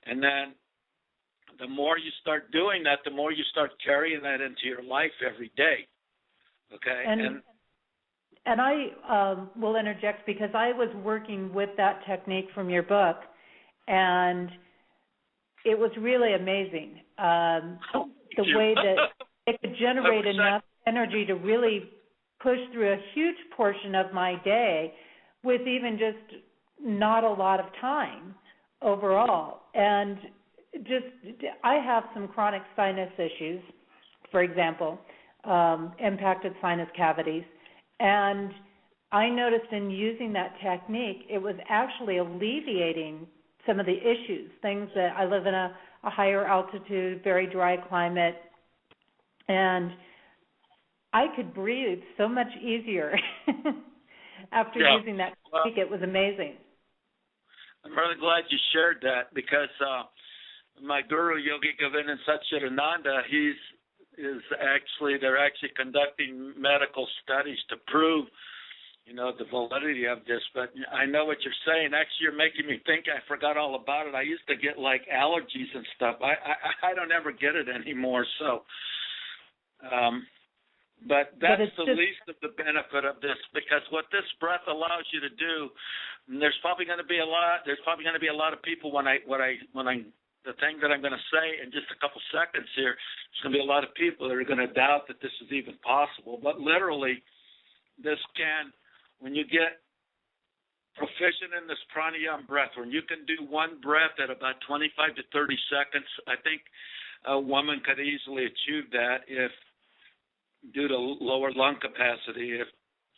Speaker 4: And then the more you start doing that, the more you start carrying that into your life every day. Okay?
Speaker 3: And I will interject because I was working with that technique from your book, and it was really amazing. The way that it could generate 100%. Enough energy to really push through a huge portion of my day with even just not a lot of time overall. And just, I have some chronic sinus issues, for example, impacted sinus cavities. And I noticed in using that technique, it was actually alleviating some of the issues, things that I live in a higher altitude, very dry climate, and I could breathe so much easier after using that technique. It was amazing.
Speaker 4: I'm really glad you shared that because my guru, Yogi Govinda Satchidananda, they're actually conducting medical studies to prove the validity of this, but I know what you're saying. Actually, you're making me think. I forgot all about it. I used to get like allergies and stuff. I don't ever get it anymore. So, but that's the least of the benefit of this, because what this breath allows you to do, and there's probably going to be a lot of people the thing that I'm going to say in just a couple seconds here, there's going to be a lot of people that are going to doubt that this is even possible. But literally, when you get proficient in this pranayama breath, when you can do one breath at about 25 to 30 seconds, I think a woman could easily achieve that due to lower lung capacity, if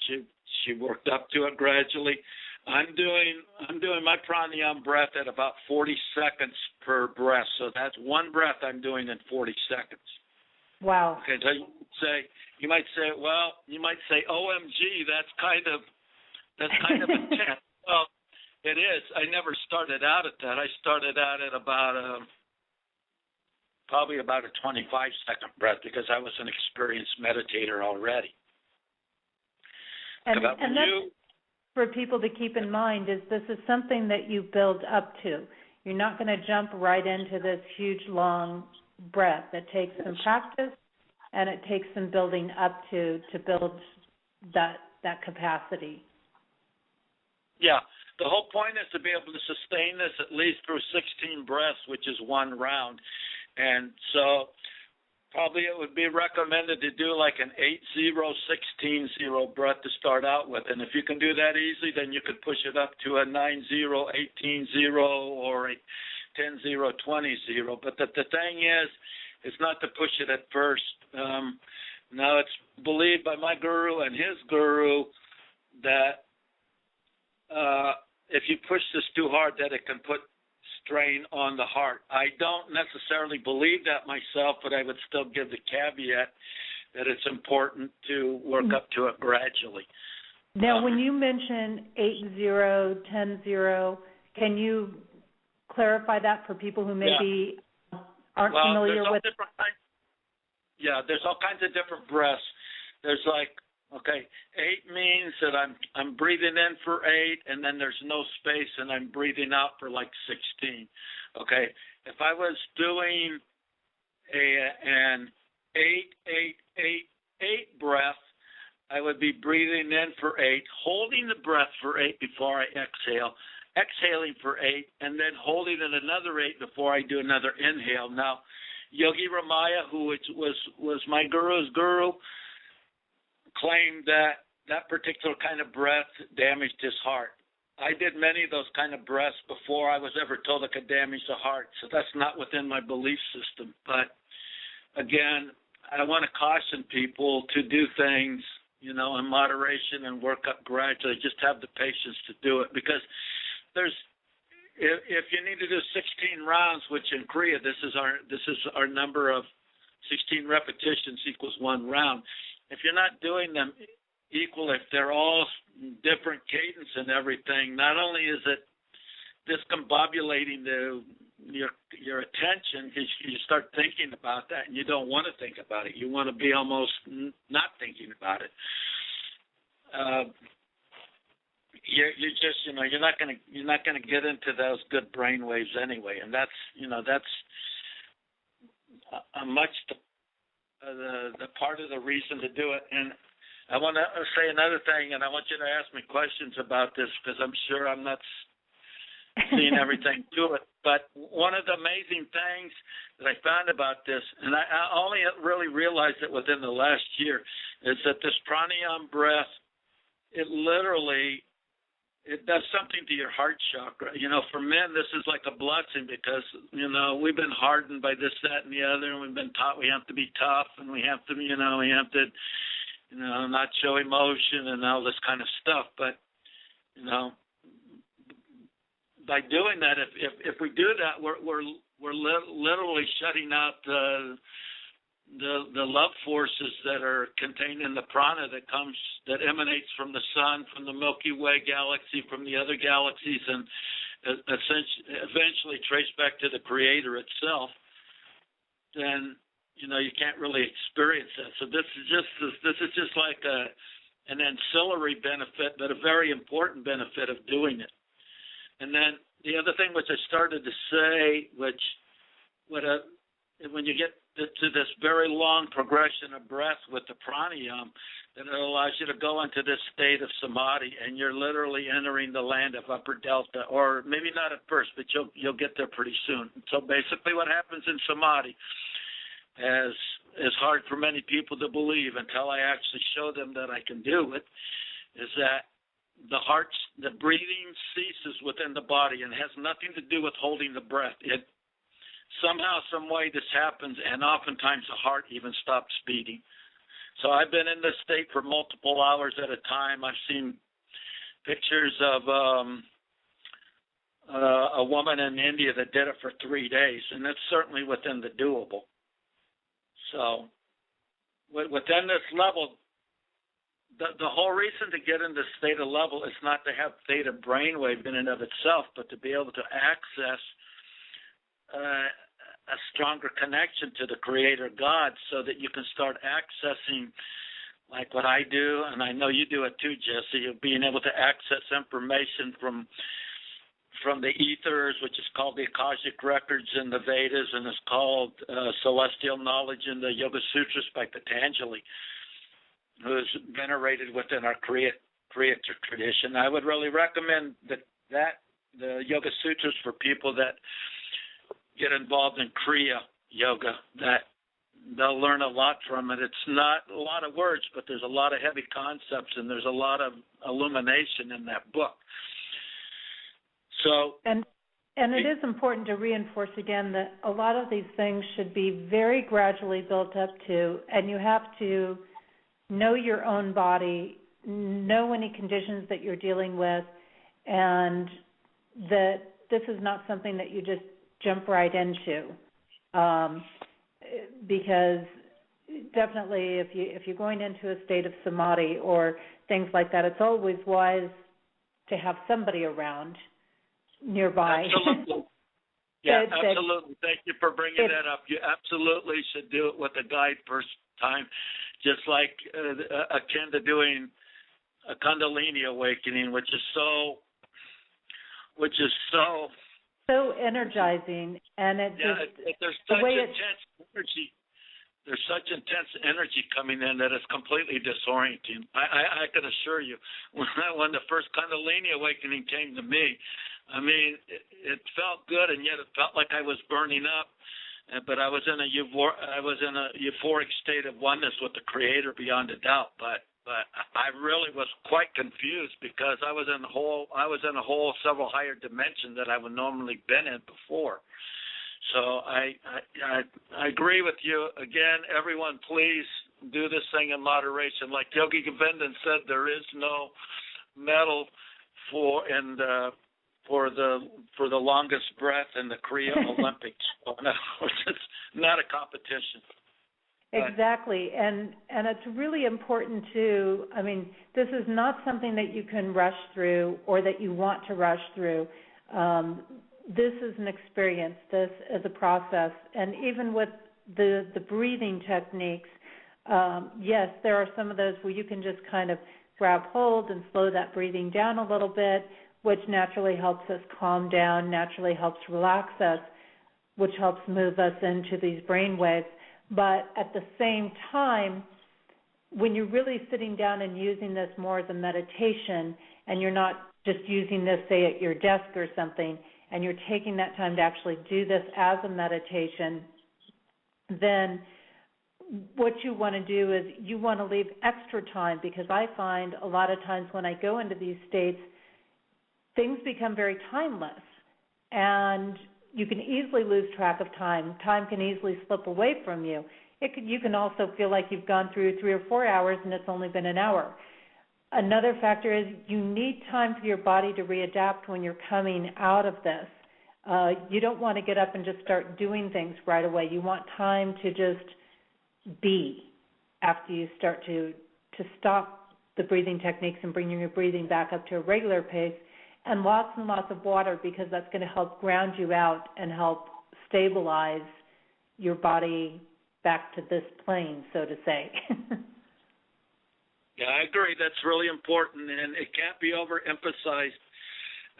Speaker 4: she worked up to it gradually. I'm doing my pranayama breath at about 40 seconds per breath, so that's one breath I'm doing in 40 seconds.
Speaker 3: Wow.
Speaker 4: Okay, so you might say, OMG, that's kind of intense. Well, it is. I never started out at that. I started out at probably about a 25-second breath because I was an experienced meditator already.
Speaker 3: And that's for people to keep in mind is this is something that you build up to. You're not going to jump right into this huge, long breath. It takes some practice, and it takes some building up to build that capacity.
Speaker 4: Yeah. The whole point is to be able to sustain this at least through 16 breaths, which is one round. And so probably it would be recommended to do like an 8-0-16-0 breath to start out with. And if you can do that easily, then you could push it up to a 9-0-18-0 or a 10-0-20-0. But the thing is, it's not to push it at first. Now, it's believed by my guru and his guru that if you push this too hard, that it can put strain on the heart. I don't necessarily believe that myself, but I would still give the caveat that it's important to work up to it gradually.
Speaker 3: Now, when you mention 8-0, 10-0, can you clarify that for people who maybe aren't familiar with it?
Speaker 4: There's all kinds of different breaths. There's 8 means that I'm breathing in for 8, and then there's no space, and I'm breathing out for 16. Okay, if I was doing an 8-8-8-8 breath, I would be breathing in for 8, holding the breath for 8 before I exhale, exhaling for 8, and then holding it another 8 before I do another inhale. Now, Yogi Ramaya, who was my guru's guru, claimed that particular kind of breath damaged his heart. I did many of those kind of breaths before I was ever told it could damage the heart, so that's not within my belief system. But again, I want to caution people to do things, in moderation and work up gradually. Just have the patience to do it, because if you need to do 16 rounds, which in Kriya this is our number of 16 repetitions equals 1 round. If you're not doing them equal, if they're all different cadence and everything, not only is it discombobulating your attention, because you start thinking about that, and you don't want to think about it. You want to be almost not thinking about it. You just you're not going to get into those good brain waves anyway, and that's a much the part of the reason to do it. And I want to say another thing, and I want you to ask me questions about this, because I'm sure I'm not seeing everything to it. But one of the amazing things that I found about this, and I only really realized it within the last year, is that this pranayama breath, it does something to your heart chakra. For men, this is like a blessing, because, we've been hardened by this, that, and the other, and we've been taught we have to be tough, and we have to, not show emotion and all this kind of stuff. But, by doing that, if we do that, we're literally shutting out the love forces that are contained in the prana that emanates from the sun, from the Milky Way galaxy, from the other galaxies, and eventually trace back to the Creator itself. Then you can't really experience that. So this is just like an ancillary benefit, but a very important benefit of doing it. And then the other thing which I started to say, when you get to this very long progression of breath with the pranayama, that it allows you to go into this state of samadhi, and you're literally entering the land of upper delta, or maybe not at first, but you'll get there pretty soon. So basically what happens in samadhi, as is hard for many people to believe until I actually show them that I can do it, is that the breathing ceases within the body, and has nothing to do with holding the breath. It somehow, some way this happens, and oftentimes the heart even stops beating. So I've been in this state for multiple hours at a time. I've seen pictures of a woman in India that did it for 3 days, and that's certainly within the doable. So within this level, the whole reason to get in this theta level is not to have theta brainwave in and of itself, but to be able to access a stronger connection to the Creator God, so that you can start accessing, like what I do, and I know you do it too, Jesse, of being able to access information from the ethers, which is called the Akashic Records in the Vedas, and is called celestial knowledge in the Yoga Sutras by Patanjali, who is venerated within our Kriya tradition. I would really recommend the Yoga Sutras for people that get involved in Kriya yoga, that they'll learn a lot from it. It's not a lot of words, but there's a lot of heavy concepts, and there's a lot of illumination in that book. So, and it is important to reinforce again that a lot of these things should be very gradually built up to, and you have to know your own body, know any conditions that you're dealing with, and that this is not something that you just jump right into, because definitely if you're going into a state of samadhi or things like that, it's always wise to have somebody around nearby. Absolutely. Yeah, absolutely. Thank you for bringing that up. You absolutely should do it with a guide first time, just like akin to doing a Kundalini awakening, which is so energizing, and there's such intense energy. There's such intense energy coming in that it's completely disorienting. I can assure you, when the first Kundalini awakening came to me, I mean, it felt good, and yet it felt like I was burning up. But I was in a euphoric state of oneness with the Creator beyond a doubt. But I really was quite confused because I was in a whole several higher dimension that I would normally been in before. So I agree with you. Again, everyone, please do this thing in moderation. Like Yogi Govindan said, there is no medal for the longest breath in the Kriya Olympics. It's not a competition.
Speaker 3: Exactly, and it's really important to, I mean, this is not something that you can rush through or that you want to rush through. This is an experience. This is a process, and even with the breathing techniques, yes, there are some of those where you can just kind of grab hold and slow that breathing down a little bit, which naturally helps us calm down, naturally helps relax us, which helps move us into these brain waves. But at the same time, when you're really sitting down and using this more as a meditation, and you're not just using this, say, at your desk or something, and you're taking that time to actually do this as a meditation, then what you want to do is you want to leave extra time, because I find a lot of times when I go into these states, things become very timeless, and you can easily lose track of time. Time can easily slip away from you. You can also feel like you've gone through 3 or 4 hours and it's only been an hour. Another factor is you need time for your body to readapt when you're coming out of this. You don't want to get up and just start doing things right away. You want time to just be after you start to stop the breathing techniques and bring your breathing back up to a regular pace. And lots of water, because that's going to help ground you out and help stabilize your body back to this plane, so to say.
Speaker 4: Yeah, I agree. That's really important, and it can't be overemphasized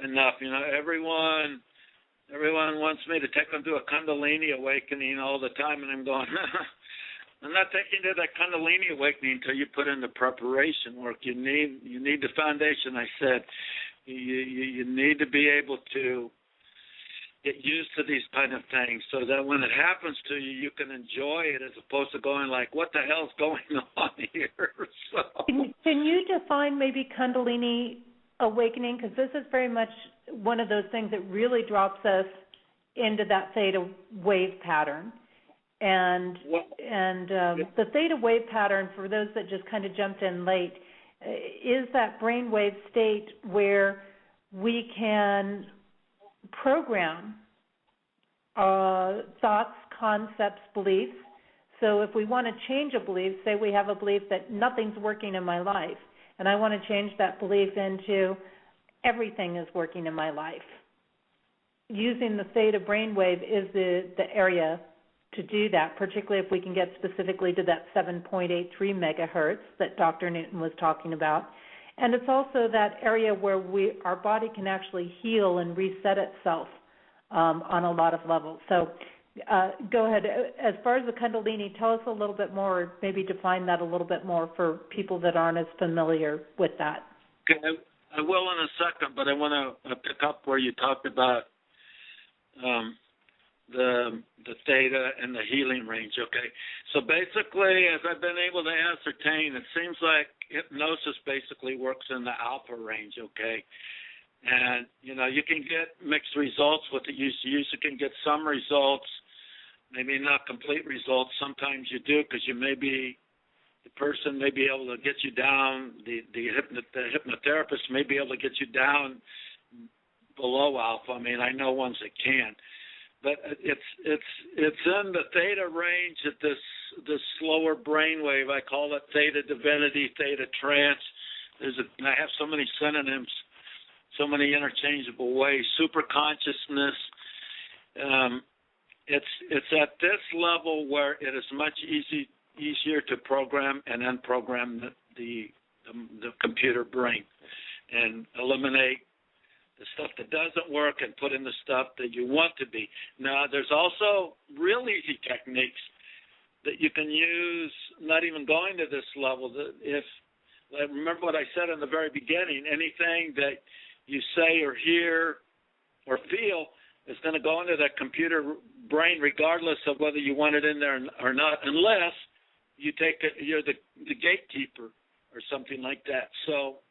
Speaker 4: enough. You know, everyone wants me to take them to a Kundalini awakening all the time, and I'm going, I'm not taking you to that Kundalini awakening until you put in the preparation work. You need the foundation, I said. You need to be able to get used to these kind of things so that when it happens to you, you can enjoy it as opposed to going like, what the hell's going on here? So.
Speaker 3: Can you define maybe Kundalini awakening? Because this is very much one of those things that really drops us into that Theta wave pattern. And the Theta wave pattern, for those that just kind of jumped in late, is that brainwave state where we can program thoughts, concepts, beliefs. So if we want to change a belief, say we have a belief that nothing's working in my life, and I want to change that belief into everything is working in my life. Using the Theta brainwave is the area to do that, particularly if we can get specifically to that 7.83 megahertz that Dr. Newton was talking about. And it's also that area where our body can actually heal and reset itself on a lot of levels. So go ahead. As far as the Kundalini, tell us a little bit more, or maybe define that a little bit more for people that aren't as familiar with that.
Speaker 4: Okay, I will in a second, but I want to pick up where you talked about the Theta and the healing range, okay? So basically, as I've been able to ascertain, it seems like hypnosis basically works in the alpha range, okay? And, you know, you can get mixed results with it. You usually can get some results, maybe not complete results. Sometimes you do, because the person may be able to get you down, the hypnotherapist may be able to get you down below alpha. I mean, I know ones that can. But it's in the Theta range at this slower brainwave. I call it Theta divinity, Theta trance. I have so many synonyms, so many interchangeable ways. Super consciousness. It's at this level where it is much easier to program and unprogram the computer brain and eliminate the stuff that doesn't work and put in the stuff that you want to be. Now, there's also real easy techniques that you can use, not even going to this level. Remember what I said in the very beginning, anything that you say or hear or feel is going to go into that computer brain regardless of whether you want it in there or not, unless you take it, you're the gatekeeper or something like that. So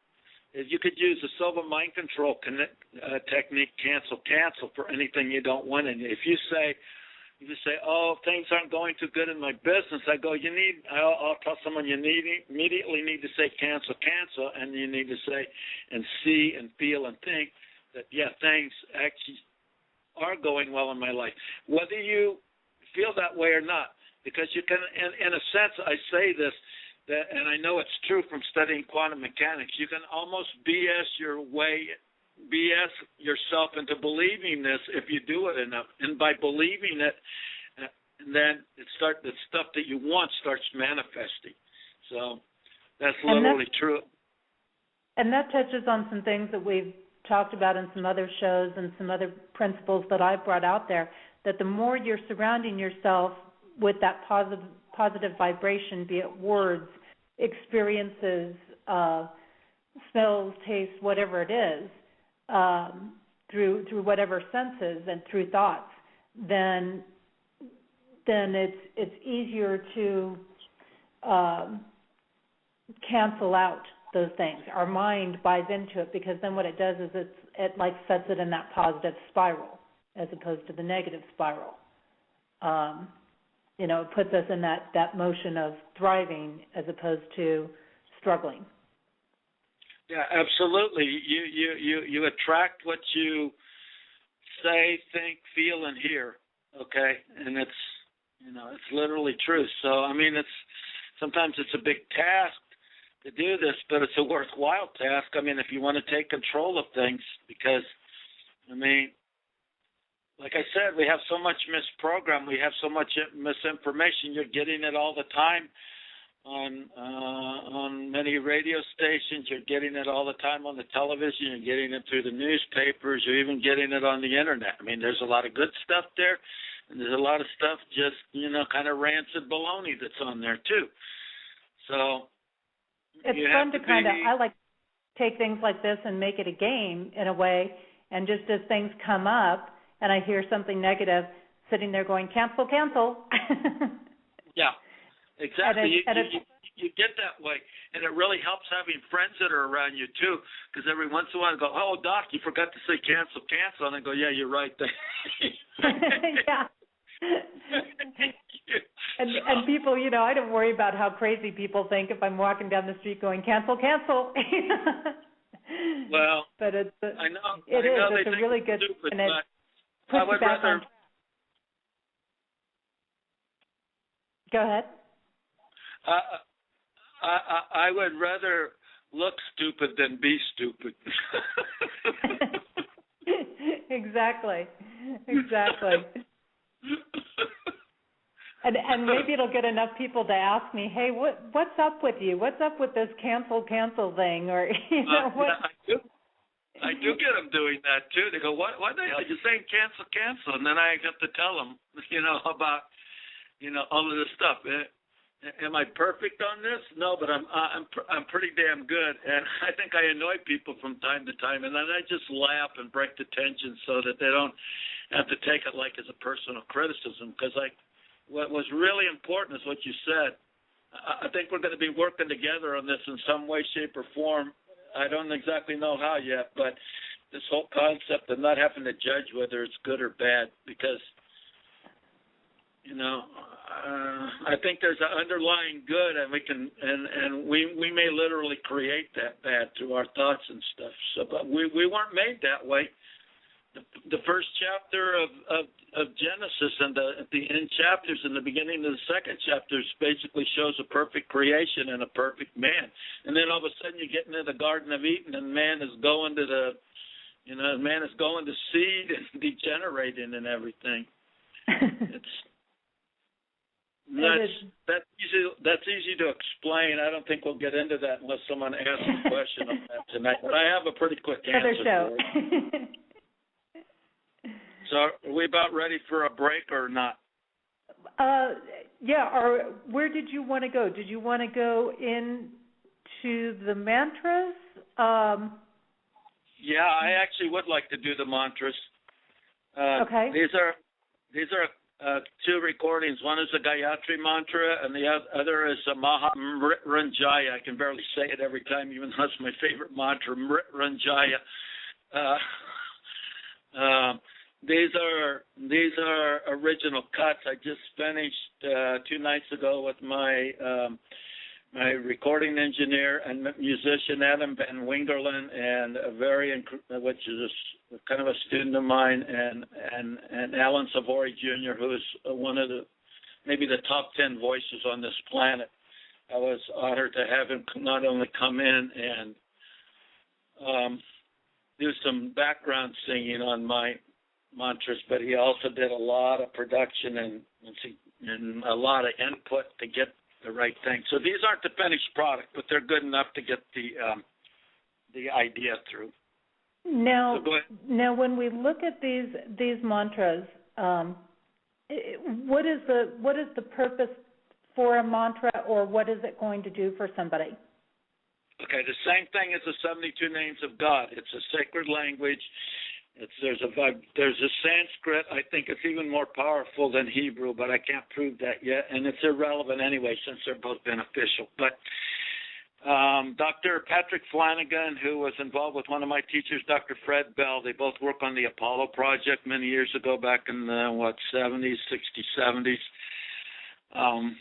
Speaker 4: you could use the silver mind control technique, cancel for anything you don't want in. If you say, oh, things aren't going too good in my business, I go, I'll tell someone you immediately need to say cancel, and you need to say and see and feel and think that, yeah, things actually are going well in my life, whether you feel that way or not, because you can, in a sense, I say this, and I know it's true from studying quantum mechanics, you can almost BS yourself into believing this if you do it enough, and by believing it, and then the stuff that you want starts manifesting. So that's literally true.
Speaker 3: And that touches on some things that we've talked about in some other shows and some other principles that I've brought out there, that the more you're surrounding yourself with that positive vibration, be it words, experiences, smells, tastes, whatever it is, through whatever senses and through thoughts, then it's easier to cancel out those things. Our mind buys into it, because then what it does is it like sets it in that positive spiral as opposed to the negative spiral. It puts us in that motion of thriving as opposed to struggling.
Speaker 4: Yeah, absolutely. You attract what you say, think, feel, and hear. Okay, and it's literally true. So I mean, sometimes it's a big task to do this, but it's a worthwhile task. I mean, if you want to take control of things, because I mean, like I said, we have so much misprogram, we have so much misinformation. You're getting it all the time on many radio stations. You're getting it all the time on the television. You're getting it through the newspapers. You're even getting it on the internet. I mean, there's a lot of good stuff there, and there's a lot of stuff just, kind of rancid baloney that's on there too. So
Speaker 3: it's fun to I like take things like this and make it a game in a way, and just as things come up and I hear something negative, sitting there going, cancel.
Speaker 4: Yeah, exactly. You get that way, and it really helps having friends that are around you too, because every once in a while I go, oh, Doc, you forgot to say cancel, and I go, yeah, you're right.
Speaker 3: Yeah. And people, I don't worry about how crazy people think if I'm walking down the street going, cancel.
Speaker 4: Well,
Speaker 3: but it's
Speaker 4: I know.
Speaker 3: It's a really good,
Speaker 4: stupid,
Speaker 3: and it puts you back on. Go ahead.
Speaker 4: I would rather look stupid than be stupid.
Speaker 3: Exactly. And maybe it'll get enough people to ask me, hey, what's up with you? What's up with this cancel thing? Or what?
Speaker 4: Yeah, I do get them doing that too. They go, what the hell are you saying? Cancel, and then I have to tell them, about, all of this stuff. Am I perfect on this? No, but I'm pretty damn good, and I think I annoy people from time to time, and then I just laugh and break the tension so that they don't have to take it like as a personal criticism. Because what was really important is what you said. I think we're going to be working together on this in some way, shape, or form. I don't exactly know how yet, but this whole concept of not having to judge whether it's good or bad, because I think there's an underlying good, and we may literally create that bad through our thoughts and stuff. So, but we weren't made that way. The first chapter of Genesis and the end chapters and the beginning of the second chapters basically shows a perfect creation and a perfect man. And then all of a sudden you get into the Garden of Eden, and man is going to seed and degenerating and everything. That's easy to explain. I don't think we'll get into that unless someone asks a question on that tonight. But I have a pretty quick answer for it. So are we about ready for a break or not?
Speaker 3: Yeah. Or where did you want to go? Did you want to go into the mantras?
Speaker 4: Yeah, I actually would like to do the mantras.
Speaker 3: Okay.
Speaker 4: These are two recordings. One is a Gayatri mantra, and the other is a Maha Mritranjaya. I can barely say it every time, even though it's my favorite mantra, Mritranjaya. These are original cuts. I just finished 2 nights ago with my my recording engineer and musician Adam Van Wingerlen, and which is kind of a student of mine, and Alan Savory Jr., who is one of maybe the top 10 voices on this planet. I was honored to have him not only come in and do some background singing on my mantras, but he also did a lot of production and a lot of input to get the right thing. So these aren't the finished product, but they're good enough to get the idea through.
Speaker 3: Now, when we look at these mantras, what is the purpose for a mantra, or what is it going to do for somebody?
Speaker 4: Okay, the same thing as the 72 names of God. It's a sacred language. There's a Sanskrit. I think it's even more powerful than Hebrew, but I can't prove that yet, and it's irrelevant anyway since they're both beneficial. But Dr. Patrick Flanagan, who was involved with one of my teachers, Dr. Fred Bell, they both work on the Apollo project many years ago, back in the 70s, 60s, 70s.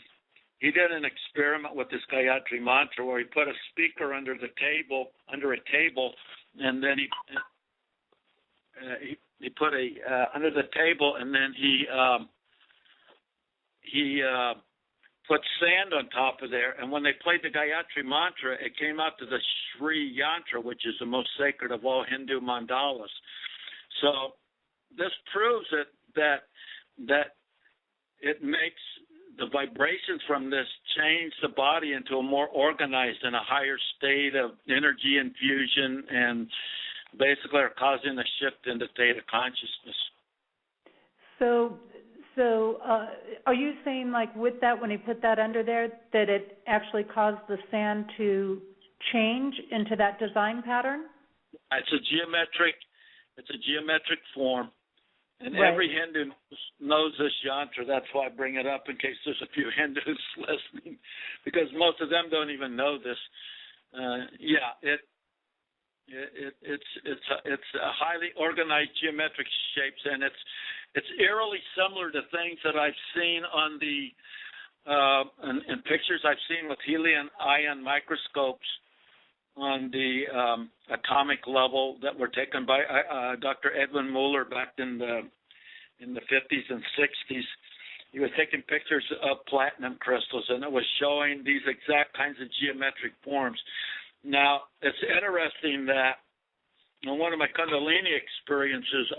Speaker 4: He did an experiment with this Gayatri mantra where he put a speaker under a table, and then he put under the table, and then he put sand on top of there. And when they played the Gayatri mantra, it came out to the Shri Yantra, which is the most sacred of all Hindu mandalas. So this proves that it makes the vibrations from this change the body into a more organized and a higher state of energy infusion, and basically are causing a shift into Theta consciousness.
Speaker 3: So are you saying, like, with that, when he put that under there, that it actually caused the sand to change into that design pattern?
Speaker 4: It's a geometric form, and
Speaker 3: right.
Speaker 4: Every Hindu knows this yantra. That's why I bring it up in case there's a few Hindus listening, because most of them don't even know this. It's a highly organized geometric shapes, and it's eerily similar to things that I've seen on the in pictures I've seen with helium ion microscopes on the atomic level that were taken by Dr. Edwin Muller back in the 50s and 60s. He was taking pictures of platinum crystals, and it was showing these exact kinds of geometric forms. Now, it's interesting that in one of my Kundalini experiences,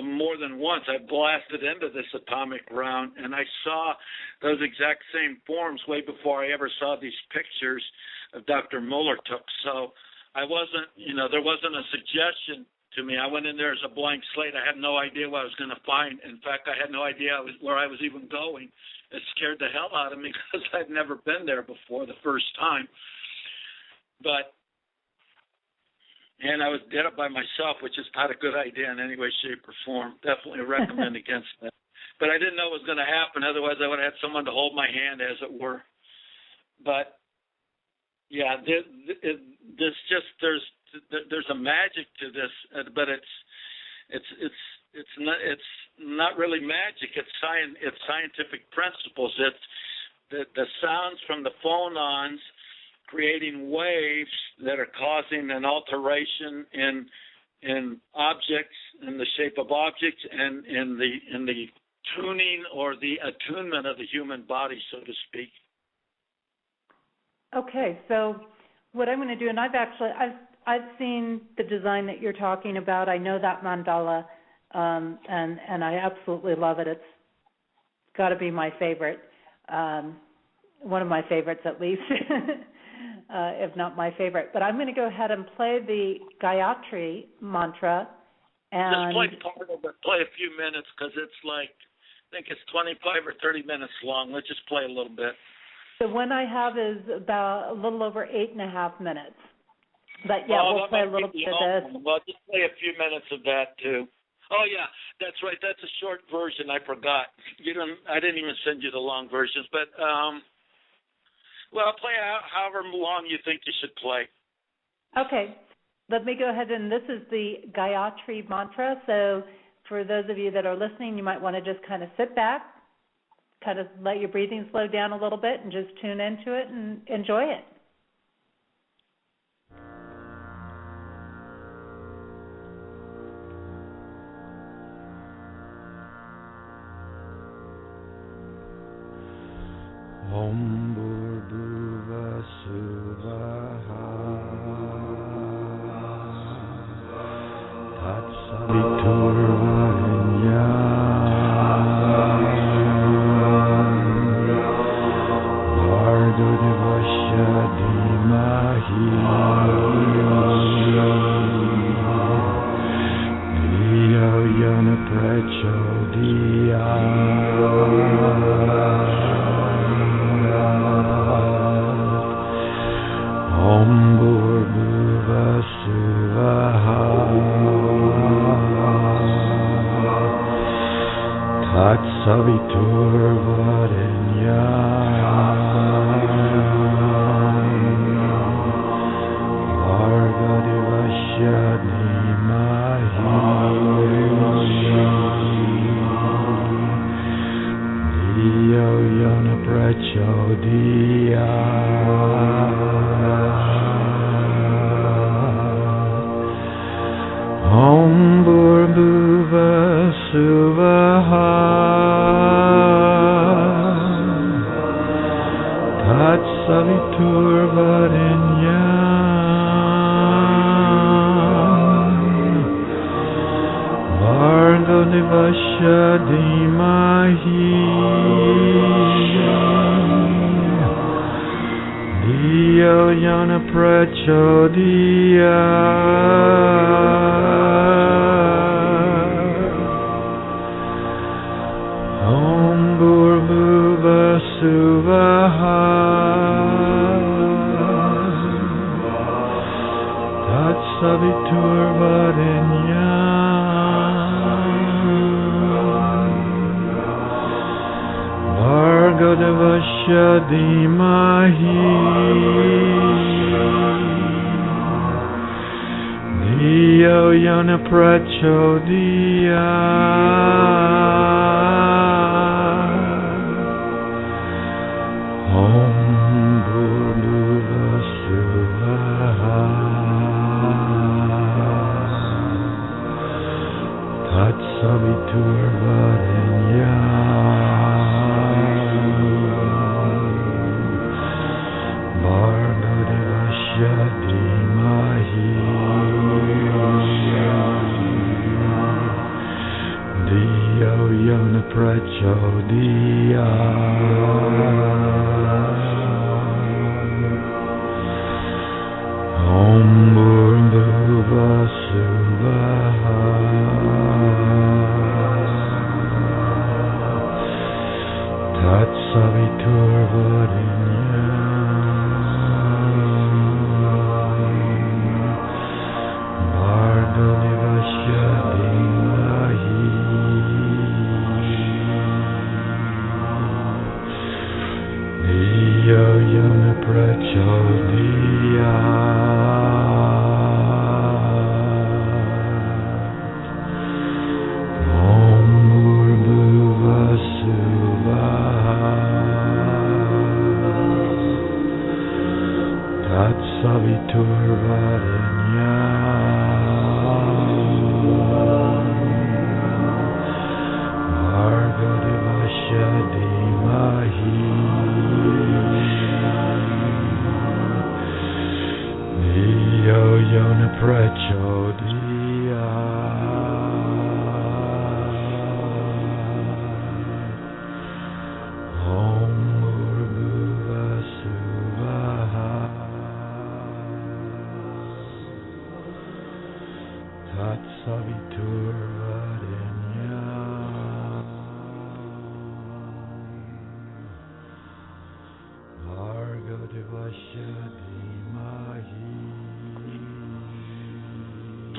Speaker 4: more than once, I blasted into this atomic round, and I saw those exact same forms way before I ever saw these pictures of Dr. Muller took. So I wasn't, there wasn't a suggestion to me. I went in there as a blank slate. I had no idea what I was going to find. In fact, I had no idea where I was even going. It scared the hell out of me because I'd never been there before the first time. And I did it by myself, which is not a good idea in any way, shape, or form. Definitely recommend against that. But I didn't know it was going to happen. Otherwise, I would have had someone to hold my hand, as it were. But yeah, there's a magic to this, but it's not really magic. It's scientific principles. It's the sounds from the phonons creating waves that are causing an alteration in objects, in the shape of objects, and in the tuning or the attunement of the human body, so to speak. Okay,
Speaker 3: so what I'm going to do, and I've seen the design that you're talking about. I know that mandala, and I absolutely love it. It's got to be my favorite, one of my favorites at least. If not my favorite. But I'm going to go ahead and play the Gayatri mantra. And
Speaker 4: just play part of it. Play a few minutes, because it's like, I think it's 25 or 30 minutes long. Let's just play a little bit.
Speaker 3: The one I have is about a little over 8.5 minutes. But yeah, we'll play a little bit of this.
Speaker 4: Well, just play a few minutes of that too. Oh yeah, that's right. That's a short version. I forgot. I didn't even send you the long versions, but well, play however long you think you should play.
Speaker 3: Okay. Let me go ahead, and this is the Gayatri mantra. So for those of you that are listening, you might want to just kind of sit back, kind of let your breathing slow down a little bit, and just tune into it and enjoy it.
Speaker 5: Om Bhurbuva Suvah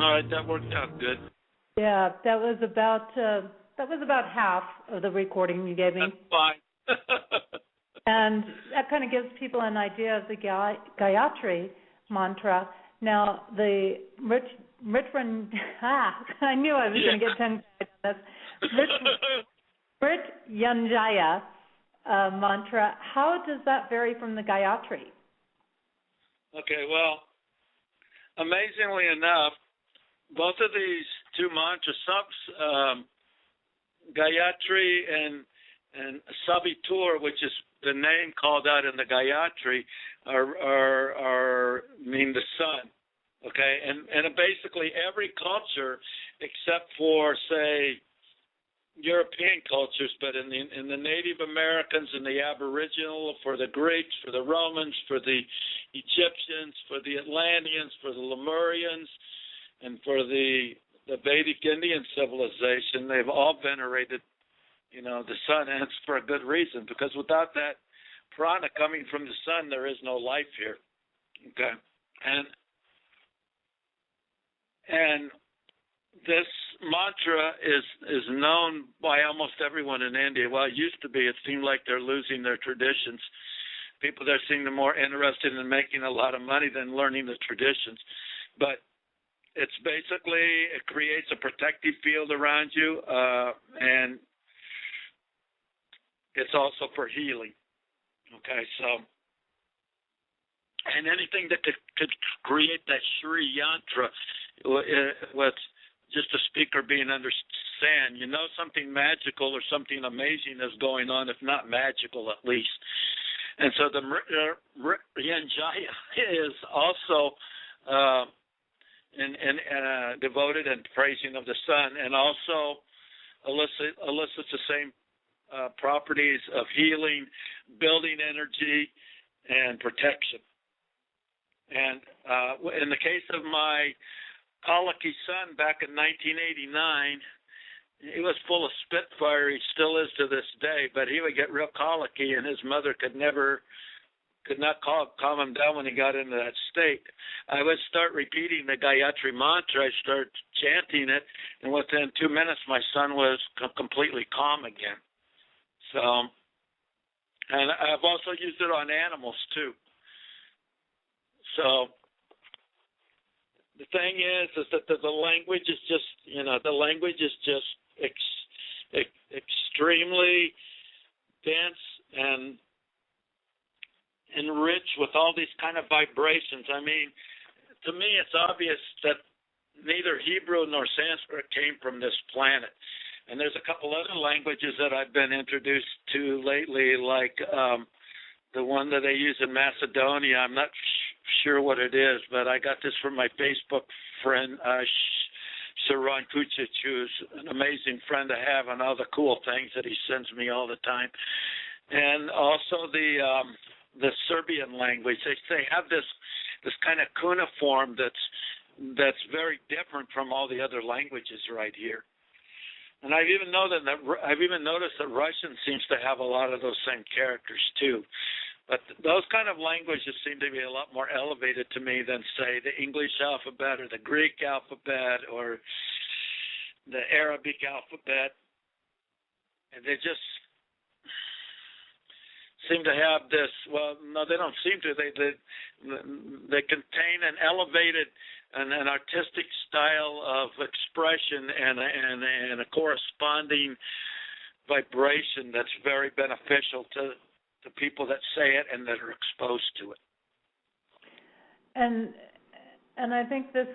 Speaker 4: All right, that worked out good.
Speaker 3: Yeah, that was about half of the recording you gave me.
Speaker 4: That's fine.
Speaker 3: And that kind of gives people an idea of the Gayatri mantra. Now, the I knew I was going to get tongue-tied on this. Mrityunjaya mantra, how does that vary from the Gayatri?
Speaker 4: Okay, well, amazingly enough, both of these two mantras, Gayatri and Savitur, which is the name called out in the Gayatri, are mean the sun. Okay, and basically every culture except for, say, European cultures, but in the Native Americans and the Aboriginal, for the Greeks, for the Romans, for the Egyptians, for the Atlanteans, for the Lemurians, and for the Vedic Indian civilization, they've all venerated, the sun, and it's for a good reason, because without that prana coming from the sun, there is no life here. Okay, and this mantra is known by almost everyone in India. Well, it used to be. It seemed like they're losing their traditions. People there seem more interested in making a lot of money than learning the traditions. But it's basically, it creates a protective field around you, and it's also for healing. Okay, so, and anything that could create that Shri Yantra with just a speaker being understand, something magical or something amazing is going on, if not magical at least. And so the Mrityunjaya is also devoted and praising of the sun, and also elicits the same properties of healing, building energy, and protection. And in the case of my colicky son back in 1989, he was full of spitfire. He still is to this day, but he would get real colicky, and his mother could not calm him down when he got into that state. I would start repeating the Gayatri mantra. I start chanting it, and within 2 minutes, my son was completely calm again. So, and I've also used it on animals too. So the thing is that the language is just, extremely dense and enriched with all these kind of vibrations. I mean, to me, it's obvious that neither Hebrew nor Sanskrit came from this planet. And there's a couple other languages that I've been introduced to lately, like the one that they use in Macedonia. I'm not sure what it is, but I got this from my Facebook friend, Saran Kucic, who's an amazing friend to have, and all the cool things that he sends me all the time. And also the Serbian language. They have this kind of cuneiform that's very different from all the other languages right here. And I've even noticed that Russian seems to have a lot of those same characters too. But those kind of languages seem to be a lot more elevated to me than, say, the English alphabet or the Greek alphabet or the Arabic alphabet. And they just seem to have this, well, no, they don't seem to. They contain an elevated and an artistic style of expression and a corresponding vibration that's very beneficial to people that say it and that are exposed to it.
Speaker 3: And I think this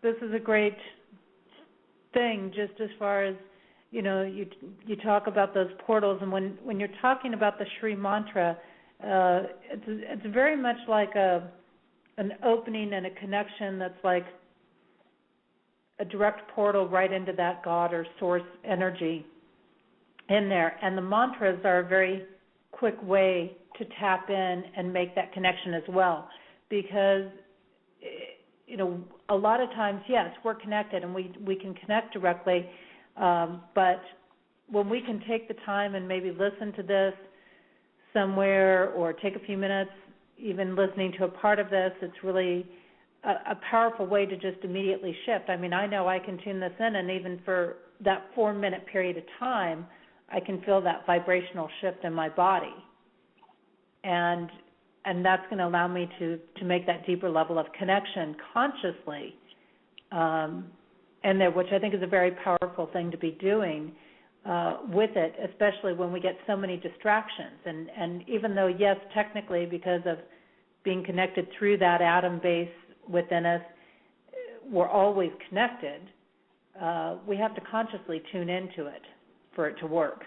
Speaker 3: is a great thing, just as far as, you talk about those portals, and when you're talking about the Shri mantra, it's very much like an opening and a connection that's like a direct portal right into that God or source energy in there. And the mantras are a very quick way to tap in and make that connection as well, because a lot of times, yes, we're connected and we can connect directly, but when we can take the time and maybe listen to this somewhere or take a few minutes even listening to a part of this, it's really a powerful way to just immediately shift. I mean, I know I can tune this in, and even for that 4-minute period of time, I can feel that vibrational shift in my body. And that's going to allow me to make that deeper level of connection consciously, and there, which I think is a very powerful thing to be doing with it, especially when we get so many distractions. And even though, yes, technically, because of being connected through that atom base within us, we're always connected, we have to consciously tune into it for it to work.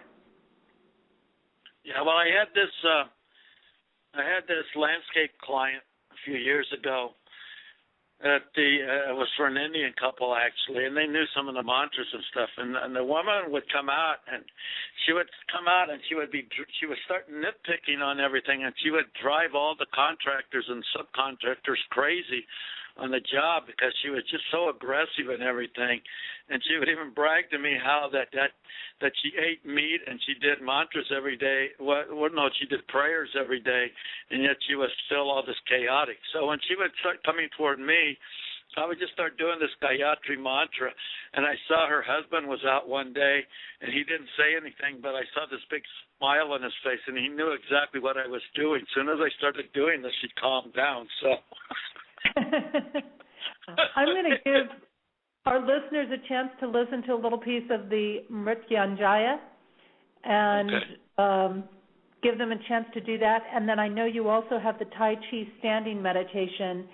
Speaker 4: Yeah, well, I had this landscape client a few years ago. It was for an Indian couple, actually, and they knew some of the mantras and stuff. And the woman would come out, and she would start nitpicking on everything, and she would drive all the contractors and subcontractors crazy on the job because she was just so aggressive and everything. And she would even brag to me how that she ate meat and she did mantras every day. She did prayers every day, and yet she was still all this chaotic. So when she would start coming toward me, I would just start doing this Gayatri mantra, and I saw her husband was out one day, and he didn't say anything, but I saw this big smile on his face, and he knew exactly what I was doing. As soon as I started doing this, she calmed down. So
Speaker 3: I'm going to give our listeners a chance to listen to a little piece of the Mrityunjaya and give them a chance to do that. And then I know you also have the Tai Chi standing meditation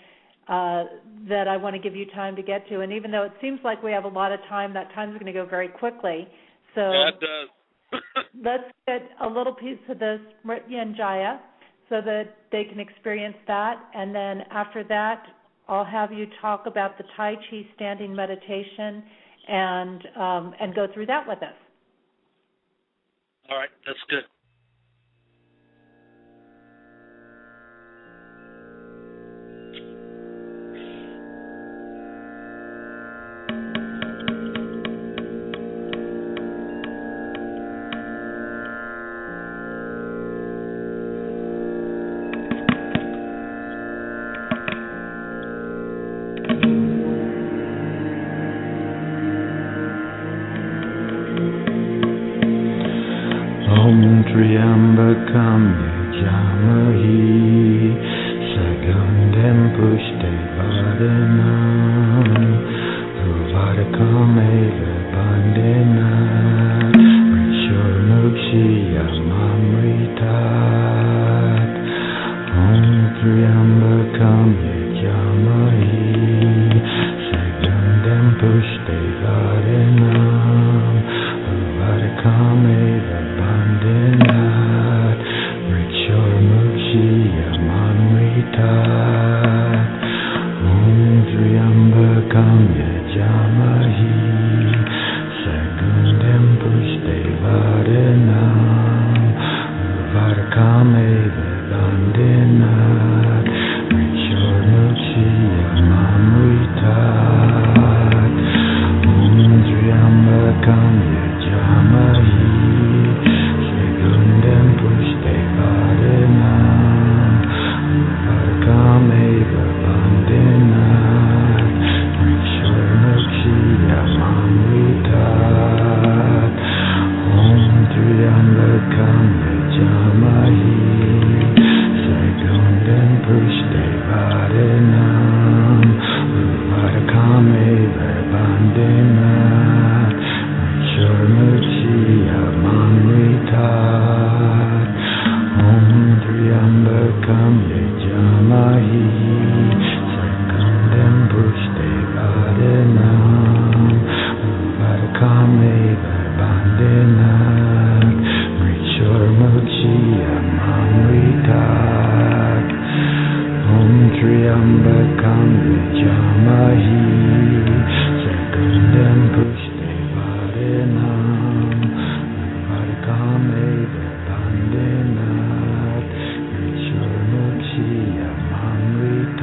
Speaker 3: that I want to give you time to get to. And even though it seems like we have a lot of time, that time's going to go very quickly. So
Speaker 4: yeah, it does.
Speaker 3: Let's get a little piece of this Mrityunjaya so that they can experience that. And then after that, I'll have you talk about the Tai Chi standing meditation and go through that with us.
Speaker 4: All right, that's good.
Speaker 5: Triambakam Yajamahi Sagandam Pushte Vadanam Uvadakam Eva Bandena Rishormukshi Yamamritat Om Triambakam Yajamahi Sagandam Pushte Vadanam Uvadakam Eva Bandenat, Richormukshi Yamanritat, Om Triambakam Yajamahi, Sagundam Pushte Vadanam, Uvadakam Eva Bandenat, Richormukshi Yamanritat, Om Triambakam Yajamahi, Sagundam Pushte Vadanam, Uvadakam Eva Bandenat, Richormukshi Yamamritat, Om Triambakam Yajamahi, Sagundam Pushte Vadanam, Uvadakam Eva Bandenat, Richormukshi Yamamritat, Om Triambakam Yajamahi, Sagundam Pushte Vadanam, Uvadakam Eva Bandenat, Richormukshi Yamamritat, Om Triambakam Yajamahi, Sagundam Pushte Vadanam, Uvadakam Eva Bandenat, Richormukshi Yamamritat.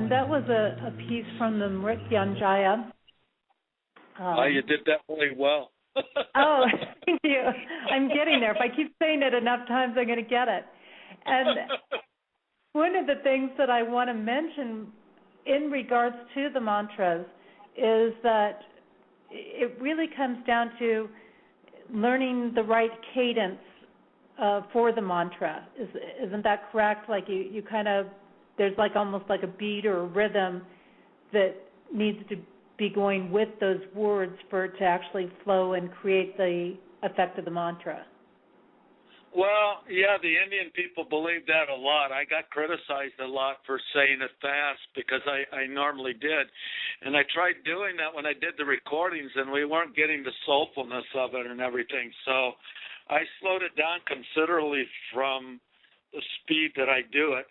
Speaker 3: that was a piece from the Mrittyunjaya.
Speaker 4: You did that really well.
Speaker 3: Oh, thank you. I'm getting there. If I keep saying it enough times, I'm going to get it. And one of the things that I want to mention in regards to the mantras is that it really comes down to learning the right cadence for the mantra. Isn't that correct? Like you kind of, there's like almost like a beat or a rhythm that needs to be going with those words for it to actually flow and create the effect of the mantra.
Speaker 4: Well, yeah, the Indian people believe that a lot. I got criticized a lot for saying it fast because I normally did. And I tried doing that when I did the recordings, and we weren't getting the soulfulness of it and everything. So I slowed it down considerably from the speed that I do it.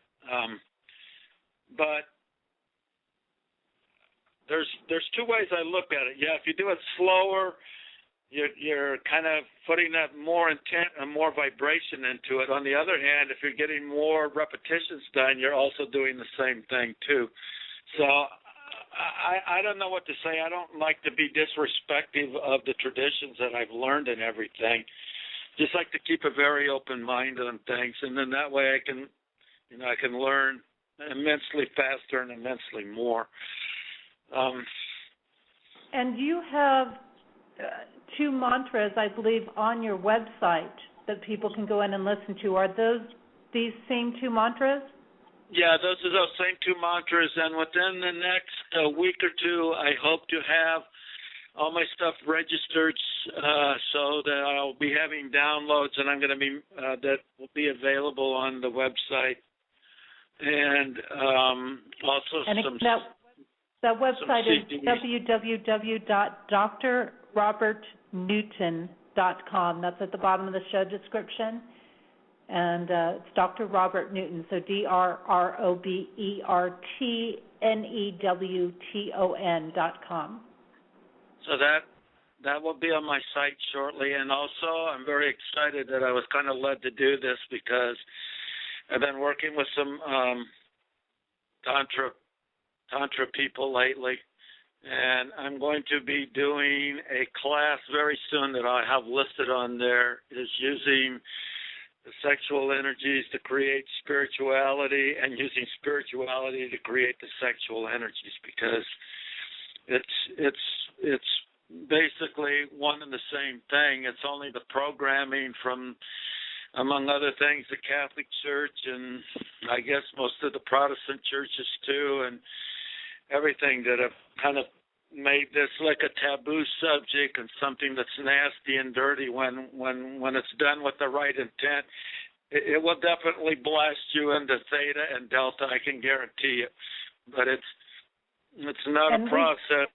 Speaker 4: But there's two ways I look at it. Yeah, if you do it slower, you're kind of putting that more intent and more vibration into it. On the other hand, if you're getting more repetitions done, you're also doing the same thing too. So I don't know what to say. I don't like to be disrespectful of the traditions that I've learned and everything. Just like to keep a very open mind on things, and then that way I can learn immensely faster and immensely more.
Speaker 3: And you have two mantras, I believe, on your website that people can go in and listen to. Are those these same two mantras?
Speaker 4: Yeah, those are those same two mantras, and within the next week or two, I hope to have all my stuff registered so that I'll be having downloads, and I'm going to be that will be available on the website, and also
Speaker 3: that website is www.drrobertnewton.com. That's at the bottom of the show description. And it's Dr. Robert Newton, so DrRobertNewton.com.
Speaker 4: So that will be on my site shortly. And also, I'm very excited that I was kind of led to do this because I've been working with some Tantra people lately, and I'm going to be doing a class very soon that I have listed on there, is using the sexual energies to create spirituality and using spirituality to create the sexual energies, because it's basically one and the same thing. It's only the programming from, among other things, the Catholic Church and I guess most of the Protestant churches too, and everything that have kind of made this like a taboo subject and something that's nasty and dirty. When it's done with the right intent, it will definitely blast you into Theta and Delta, I can guarantee you. But it's not a process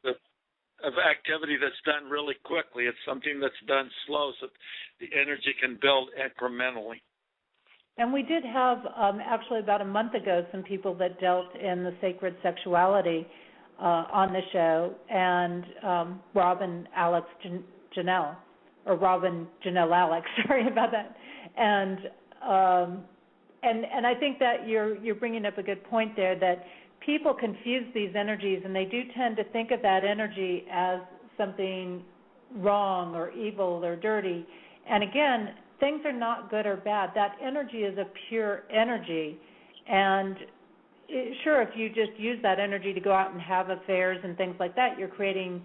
Speaker 4: of activity that's done really quickly. It's something that's done slow so the energy can build incrementally.
Speaker 3: And we did have, actually about a month ago, some people that dealt in the sacred sexuality on the show, and Rob and Alex Janelle, or Rob and Janelle Alex, sorry about that. And I think that you're bringing up a good point there, that people confuse these energies, and they do tend to think of that energy as something wrong or evil or dirty. And again, things are not good or bad. That energy is a pure energy. And sure, if you just use that energy to go out and have affairs and things like that, you're creating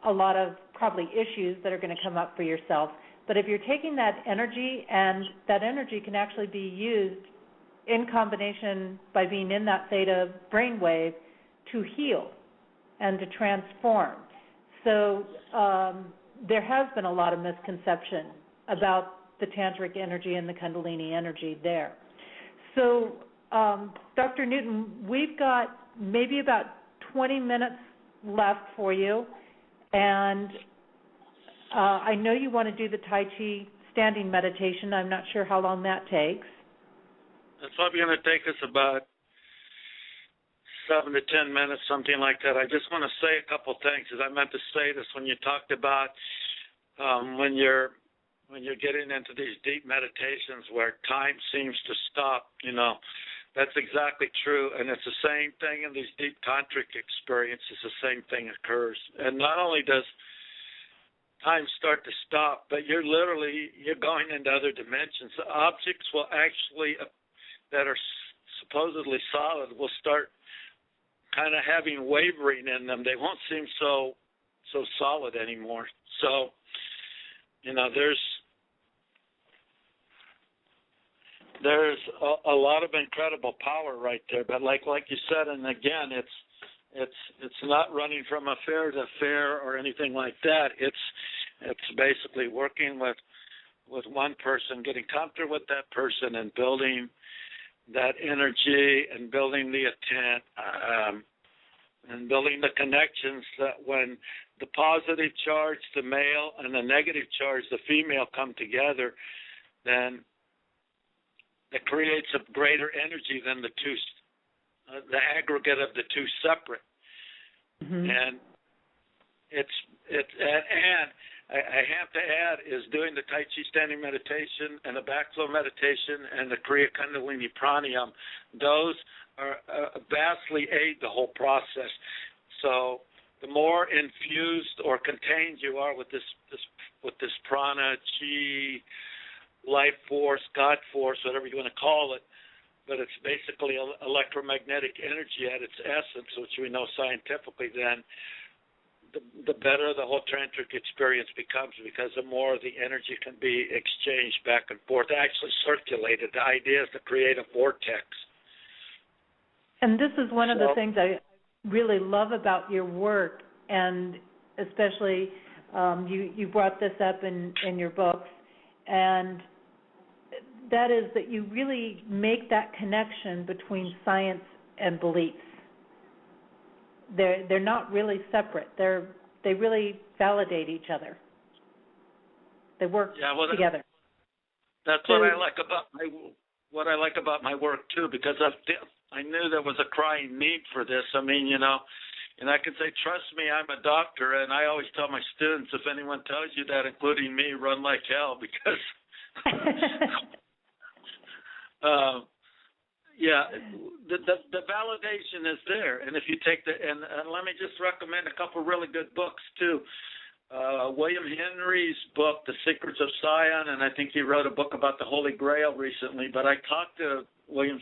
Speaker 3: a lot of probably issues that are going to come up for yourself. But if you're taking that energy, and that energy can actually be used in combination by being in that theta brainwave to heal and to transform. So there has been a lot of misconception about the tantric energy and the Kundalini energy there. So, Dr. Newton, we've got maybe about 20 minutes left for you, and I know you want to do the Tai Chi standing meditation. I'm not sure how long that takes.
Speaker 4: It's probably going to take us about 7 to 10 minutes, something like that. I just want to say a couple things, because I meant to say this when you talked about when you're getting into these deep meditations where time seems to stop, That's exactly true, and it's the same thing in these deep tantric experiences. The same thing occurs, and not only does time start to stop, but you're going into other dimensions. The objects will actually, that are supposedly solid, will start kind of having wavering in them. They won't seem so solid anymore. So, there's a lot of incredible power right there. But like you said, and again, it's not running from affair to affair or anything like that. It's basically working with one person, getting comfortable with that person, and building that energy and building the intent and building the connections that when the positive charge, the male, and the negative charge, the female, come together, then it creates a greater energy than the two, the aggregate of the two separate. Mm-hmm. And I have to add is doing the Tai Chi standing meditation and the backflow meditation and the Kriya Kundalini pranayama. Those are vastly aid the whole process. So the more infused or contained you are with this prana, chi, life force, God force, whatever you want to call it, but it's basically electromagnetic energy at its essence, which we know scientifically, then the better the whole tantric experience becomes, because the more the energy can be exchanged back and forth, actually circulated. The idea is to create a vortex.
Speaker 3: And this is one of the things I really love about your work, and especially you brought this up in your books, and that is that you really make that connection between science and beliefs. They're not really separate. They really validate each other. They work together.
Speaker 4: That's what I like about my work too, because I knew there was a crying need for this. I mean, and I can say, trust me, I'm a doctor, and I always tell my students, if anyone tells you that, including me, run like hell, because the validation is there. And if you take and let me just recommend a couple really good books too. William Henry's book, The Secrets of Sion, and I think he wrote a book about the Holy Grail recently. But I talked to William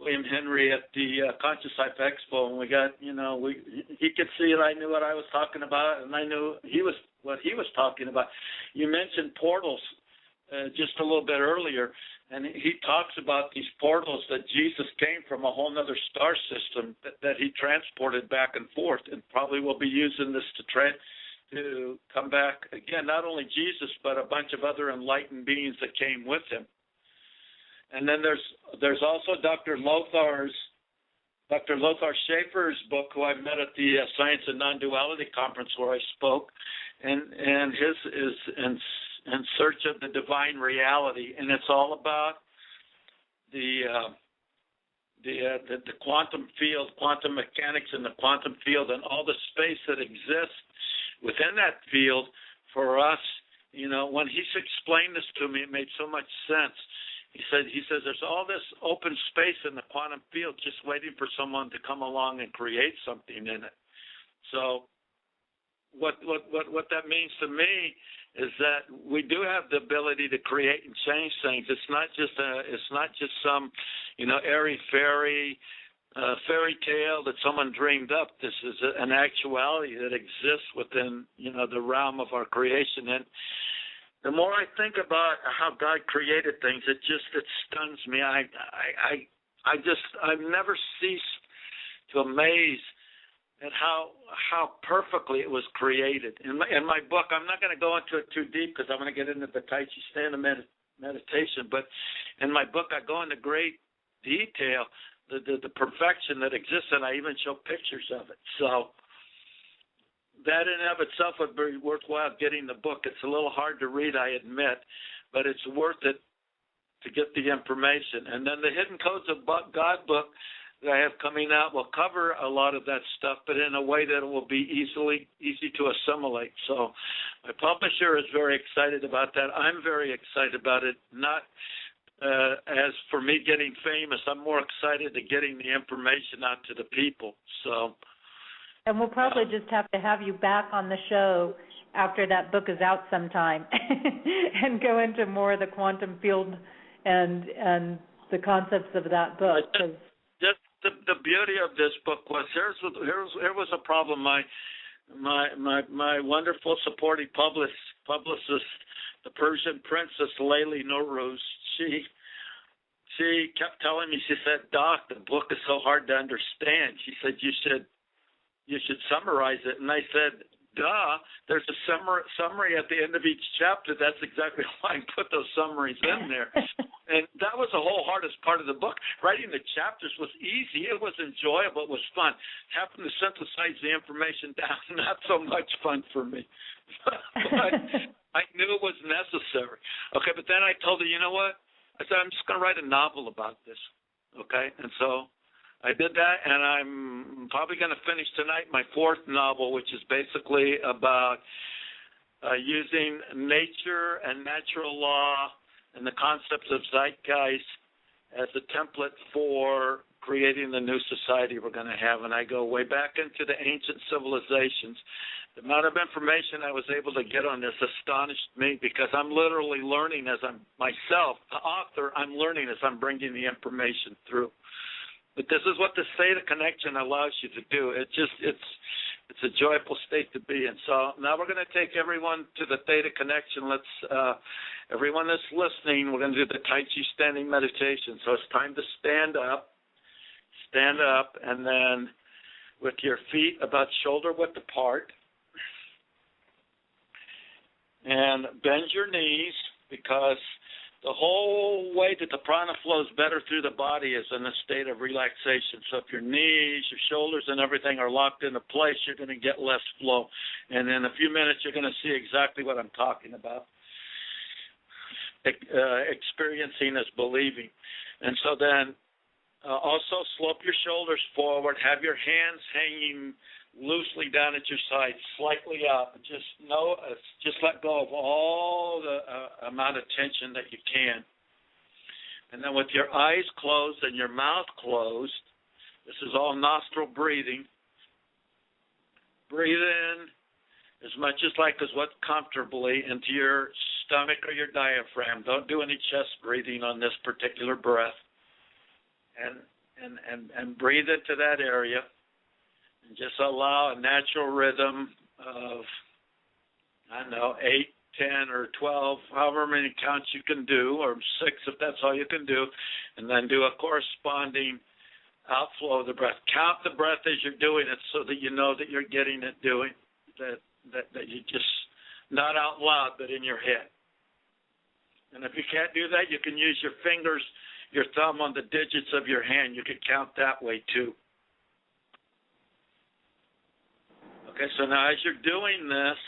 Speaker 4: Henry at the Conscious Life Expo, and we got, he could see that I knew what I was talking about, and I knew what he was talking about. You mentioned portals just a little bit earlier, and he talks about these portals that Jesus came from a whole other star system that he transported back and forth, and probably will be using this to come back again. Not only Jesus, but a bunch of other enlightened beings that came with him. And then there's also Dr. Lothar Schaefer's book, who I met at the Science and Non-Duality Conference where I spoke, and his is in Search of the Divine Reality, and it's all about the quantum field, quantum mechanics in the quantum field, and all the space that exists within that field for us. When he explained this to me, it made so much sense. He says there's all this open space in the quantum field just waiting for someone to come along and create something in it. So what that means to me is that we do have the ability to create and change things. It's not just some airy fairy tale that someone dreamed up. This is an actuality that exists within the realm of our creation. And the more I think about how God created things, it stuns me. I've never ceased to amaze at how perfectly it was created. In my book, I'm not going to go into it too deep because I'm going to get into the Tai Chi standing meditation. But in my book, I go into great detail the perfection that exists, and I even show pictures of it. So that in and of itself would be worthwhile getting the book. It's a little hard to read, I admit, but it's worth it to get the information. And then the Hidden Codes of God book that I have coming out will cover a lot of that stuff, but in a way that will be easy to assimilate. So my publisher is very excited about that. I'm very excited about it. Not as for me getting famous, I'm more excited to getting the information out to the people. So.
Speaker 3: And we'll probably just have to have you back on the show after that book is out sometime and go into more of the quantum field and the concepts of that book.
Speaker 4: Just the beauty of this book was here was a problem. My wonderful supporting publicist, the Persian princess Layli Nowruz, she kept telling me, she said, "Doc, the book is so hard to understand." She said, you should summarize it. And I said, duh, there's a summary at the end of each chapter. That's exactly why I put those summaries in there. And that was the whole hardest part of the book. Writing the chapters was easy. It was enjoyable. It was fun. Having to synthesize the information down, not so much fun for me. But I knew it was necessary. Okay, but then I told her, you know what? I said, I'm just going to write a novel about this. Okay, and so I did that, and I'm probably going to finish tonight my fourth novel, which is basically about using nature and natural law and the concepts of zeitgeist as a template for creating the new society we're going to have. And I go way back into the ancient civilizations. The amount of information I was able to get on this astonished me, because I'm literally learning as I'm myself, the author, I'm learning as I'm bringing the information through. But this is what the Theta connection allows you to do. It's a joyful state to be in. So now we're going to take everyone to the Theta connection. Everyone that's listening, we're going to do the Tai Chi standing meditation. So it's time to stand up, and then with your feet about shoulder width apart, and bend your knees, because the whole way that the prana flows better through the body is in a state of relaxation. So if your knees, your shoulders, and everything are locked into place, you're going to get less flow. And in a few minutes, you're going to see exactly what I'm talking about. Experiencing is believing. And so then also slope your shoulders forward. Have your hands hanging loosely down at your side, slightly up. Just let go of all the amount of tension that you can. And then with your eyes closed and your mouth closed, this is all nostril breathing. Breathe in as much as what comfortably into your stomach or your diaphragm. Don't do any chest breathing on this particular breath. And breathe into that area. And just allow a natural rhythm of, 8, 10, or 12, however many counts you can do, or 6 if that's all you can do, and then do a corresponding outflow of the breath. Count the breath as you're doing it so that you know that you're getting it doing, that you just, not out loud, but in your head. And if you can't do that, you can use your fingers, your thumb on the digits of your hand. You can count that way too. Okay, so now as you're doing this,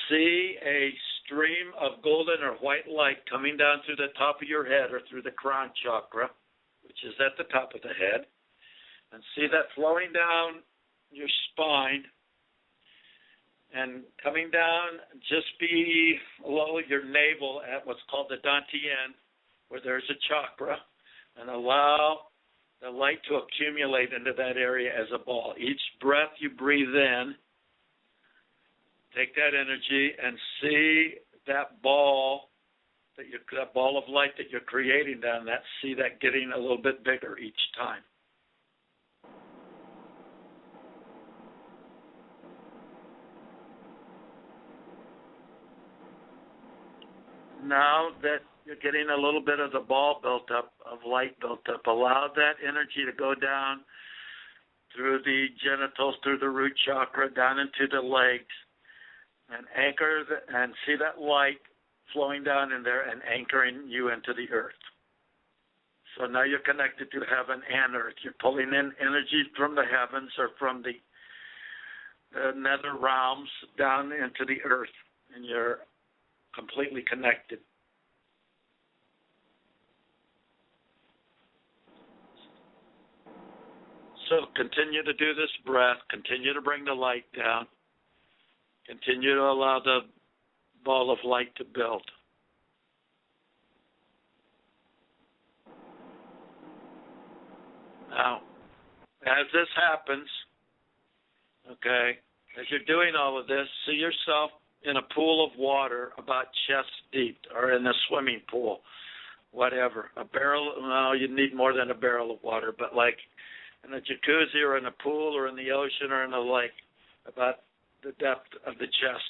Speaker 4: see a stream of golden or white light coming down through the top of your head or through the crown chakra, which is at the top of the head, and see that flowing down your spine and coming down just below your navel at what's called the dantian, where there's a chakra, and allow the light to accumulate into that area as a ball. Each breath you breathe in, take that energy and see that ball of light that you're creating down that, see that getting a little bit bigger each time. Now that you're getting a little bit of the ball built up, of light built up, allow that energy to go down through the genitals, through the root chakra, down into the legs, and anchor and see that light flowing down in there and anchoring you into the earth. So now you're connected to heaven and earth. You're pulling in energy from the heavens or from the nether realms down into the earth, and you're completely connected. So continue to do this breath. Continue to bring the light down. Continue to allow the ball of light to build. Now, as this happens, okay, as you're doing all of this, see yourself in a pool of water about chest deep, or in a swimming pool, whatever. A barrel, no, you need more than a barrel of water, but like in a jacuzzi or in a pool or in the ocean or in a lake, about the depth of the chest.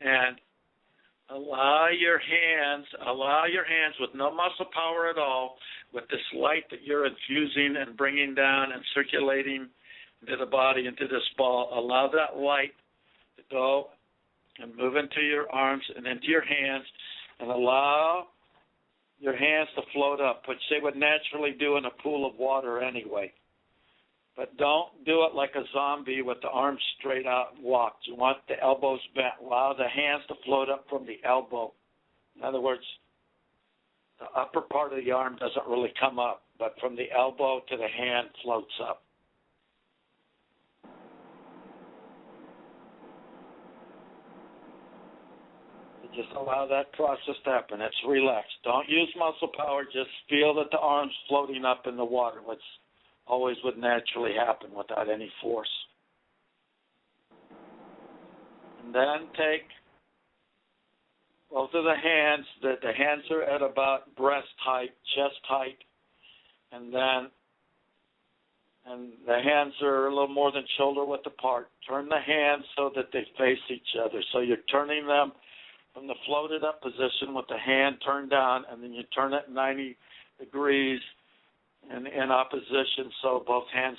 Speaker 4: And allow your hands with no muscle power at all, with this light that you're infusing and bringing down and circulating into the body, into this ball. Allow that light to go and move into your arms and into your hands, and allow your hands to float up, which they would naturally do in a pool of water anyway. But don't do it like a zombie with the arms straight out and walk. You want the elbows bent. Allow the hands to float up from the elbow. In other words, the upper part of the arm doesn't really come up, but from the elbow to the hand floats up. Just allow that process to happen. It's relaxed. Don't use muscle power. Just feel that the arm's floating up in the water, which always would naturally happen without any force. And then take both of the hands. The hands are at about breast height, chest height, and the hands are a little more than shoulder width apart. Turn the hands so that they face each other. So you're turning them from the floated up position with the hand turned down, and then you turn it 90 degrees in opposition, so both hands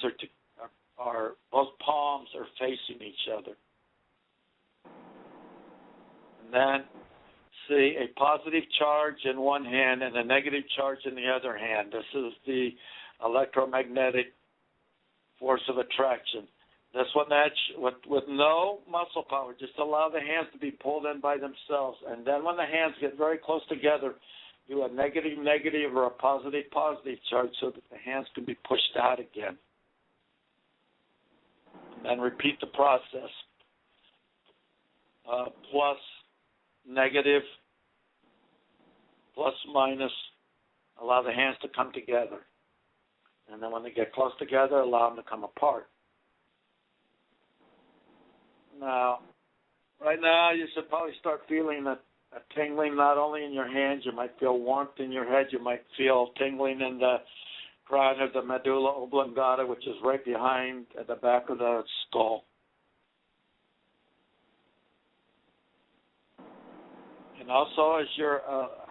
Speaker 4: both palms are facing each other. And then see a positive charge in one hand and a negative charge in the other hand. This is the electromagnetic force of attraction. This one, with no muscle power, just allow the hands to be pulled in by themselves. And then when the hands get very close together, do a negative or a positive charge so that the hands can be pushed out again. And then repeat the process. Plus, negative, plus, minus. Allow the hands to come together. And then when they get close together, allow them to come apart. Now, right now, you should probably start feeling a tingling not only in your hands. You might feel warmth in your head. You might feel tingling in the crown of the medulla oblongata, which is right behind at the back of the skull. And also, as you're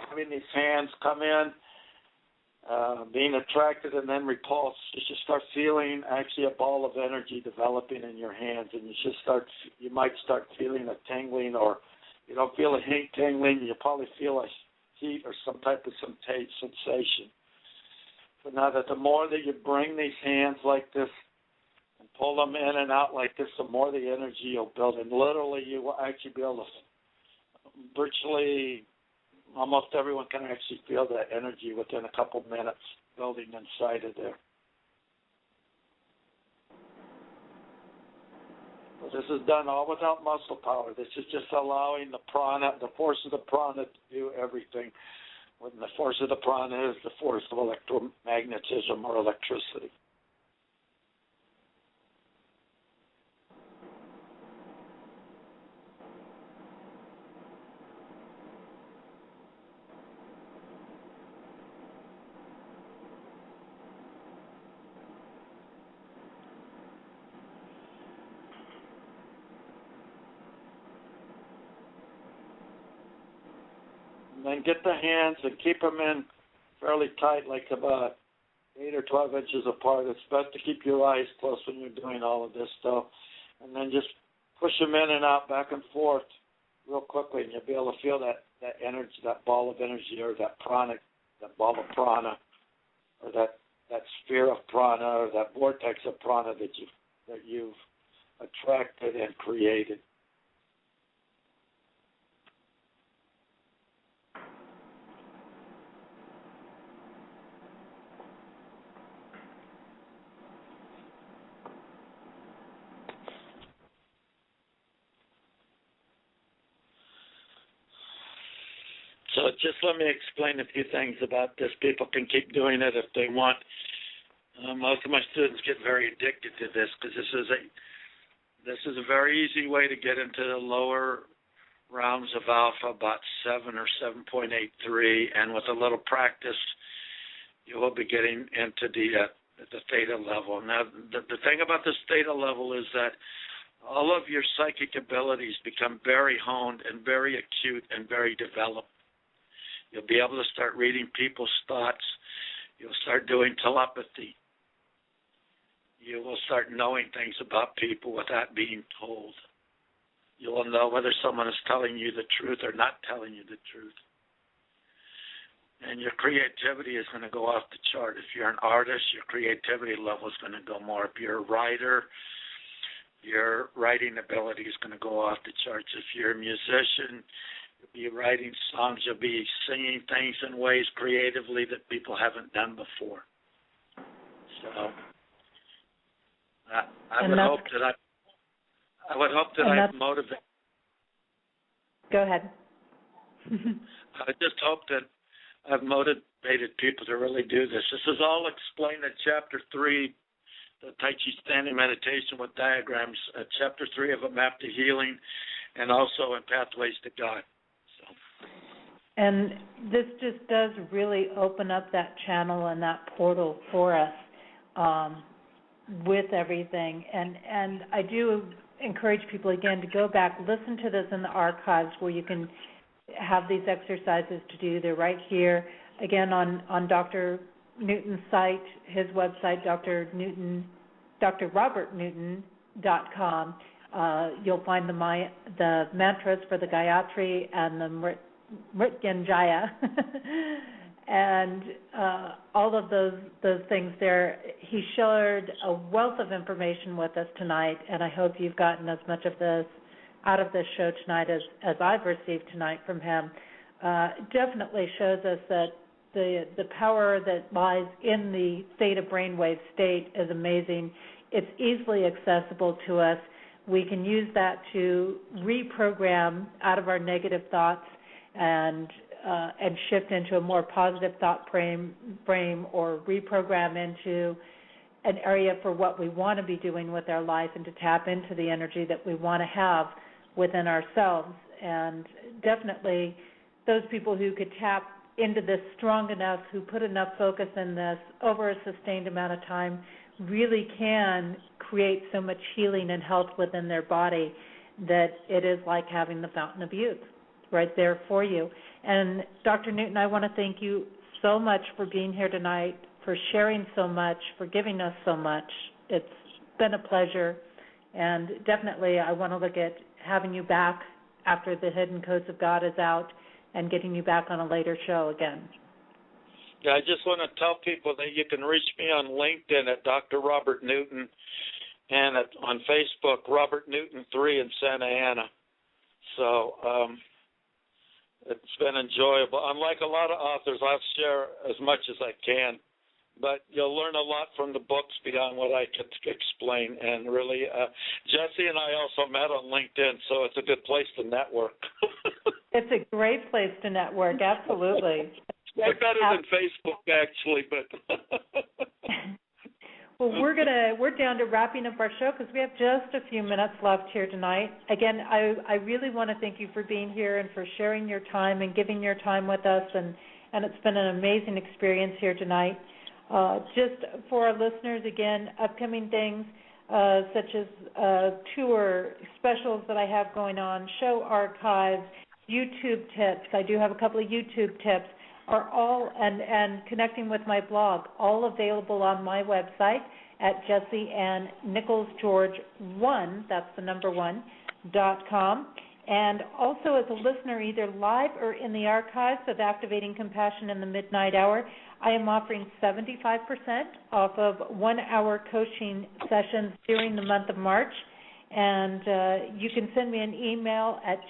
Speaker 4: having these hands come in, being attracted and then repulsed, you should start feeling actually a ball of energy developing in your hands, and you might start feeling a tingling, or you don't feel a heat tingling, you probably feel a heat or some type of sensation. But now that the more that you bring these hands like this and pull them in and out like this, the more the energy you'll build, and literally you will actually be able to virtually almost everyone can actually feel that energy within a couple minutes building inside of there. Well, this is done all without muscle power. This is just allowing the prana, the force of the prana, to do everything. When the force of the prana is the force of electromagnetism or electricity. And then get the hands and keep them in fairly tight, like about 8 or 12 inches apart. It's best to keep your eyes closed when you're doing all of this stuff. And then just push them in and out, back and forth, real quickly, and you'll be able to feel that energy, that ball of energy, or that prana, that ball of prana, or that sphere of prana, or that vortex of prana that you've attracted and created. So just let me explain a few things about this. People can keep doing it if they want. Most of my students get very addicted to this because this is a very easy way to get into the lower realms of alpha, about 7 or 7.83, and with a little practice, you will be getting into the theta level. Now, the thing about this theta level is that all of your psychic abilities become very honed and very acute and very developed. You'll be able to start reading people's thoughts. You'll start doing telepathy. You will start knowing things about people without being told. You will know whether someone is telling you the truth or not telling you the truth. And your creativity is going to go off the chart. If you're an artist, your creativity level is going to go more. If you're a writer, your writing ability is going to go off the charts. If you're a musician, you'll be writing songs. You'll be singing things in ways creatively that people haven't done before. So I would hope that I've motivated.
Speaker 3: Go ahead.
Speaker 4: I just hope that I've motivated people to really do this. This is all explained in Chapter 3, the Tai Chi Standing Meditation with Diagrams, Chapter 3 of A Map to Healing, and also in Pathways to God. So.
Speaker 3: And this just does really open up that channel and that portal for us with everything. And I do encourage people, again, to go back, listen to this in the archives where you can have these exercises to do. They're right here. Again, on Dr. Newton's site, his website, drrobertnewton.com. You'll find the mantras for the Gayatri and the Mrityunjaya, and all of those things there. He shared a wealth of information with us tonight, and I hope you've gotten as much of this out of this show tonight as I've received tonight from him. Definitely shows us that the power that lies in the theta brainwave state is amazing. It's easily accessible to us. We can use that to reprogram out of our negative thoughts and shift into a more positive thought frame or reprogram into an area for what we want to be doing with our life and to tap into the energy that we want to have within ourselves. And definitely those people who could tap into this strong enough, who put enough focus in this over a sustained amount of time, really can create so much healing and health within their body that it is like having the fountain of youth right there for you. And Dr. Newton, I want to thank you so much for being here tonight, for sharing so much, for giving us so much. It's been a pleasure, and definitely I want to look at having you back after the Hidden Codes of God is out and getting you back on a later show again.
Speaker 4: Yeah, I just want to tell people that you can reach me on LinkedIn at Dr. Robert Newton and on Facebook, Robert Newton 3 in Santa Ana. So it's been enjoyable. Unlike a lot of authors, I'll share as much as I can, but you'll learn a lot from the books beyond what I could explain. And really, Jesse and I also met on LinkedIn, so it's a good place to network.
Speaker 3: It's a great place to network, absolutely.
Speaker 4: Way better than Facebook, actually, but.
Speaker 3: Well, we're down to wrapping up our show because we have just a few minutes left here tonight. Again, I really want to thank you for being here and for sharing your time and giving your time with us, and it's been an amazing experience here tonight. Just for our listeners, again, upcoming things such as tour specials that I have going on, show archives, YouTube tips. I do have a couple of YouTube tips. Are all and connecting with my blog, all available on my website at JessieAnnNicholsGeorge1, that's the number 1.com. And also as a listener, either live or in the archives of Activating Compassion in the Midnight Hour, I am offering 75% off of 1-hour coaching sessions during the month of March. And you can send me an email at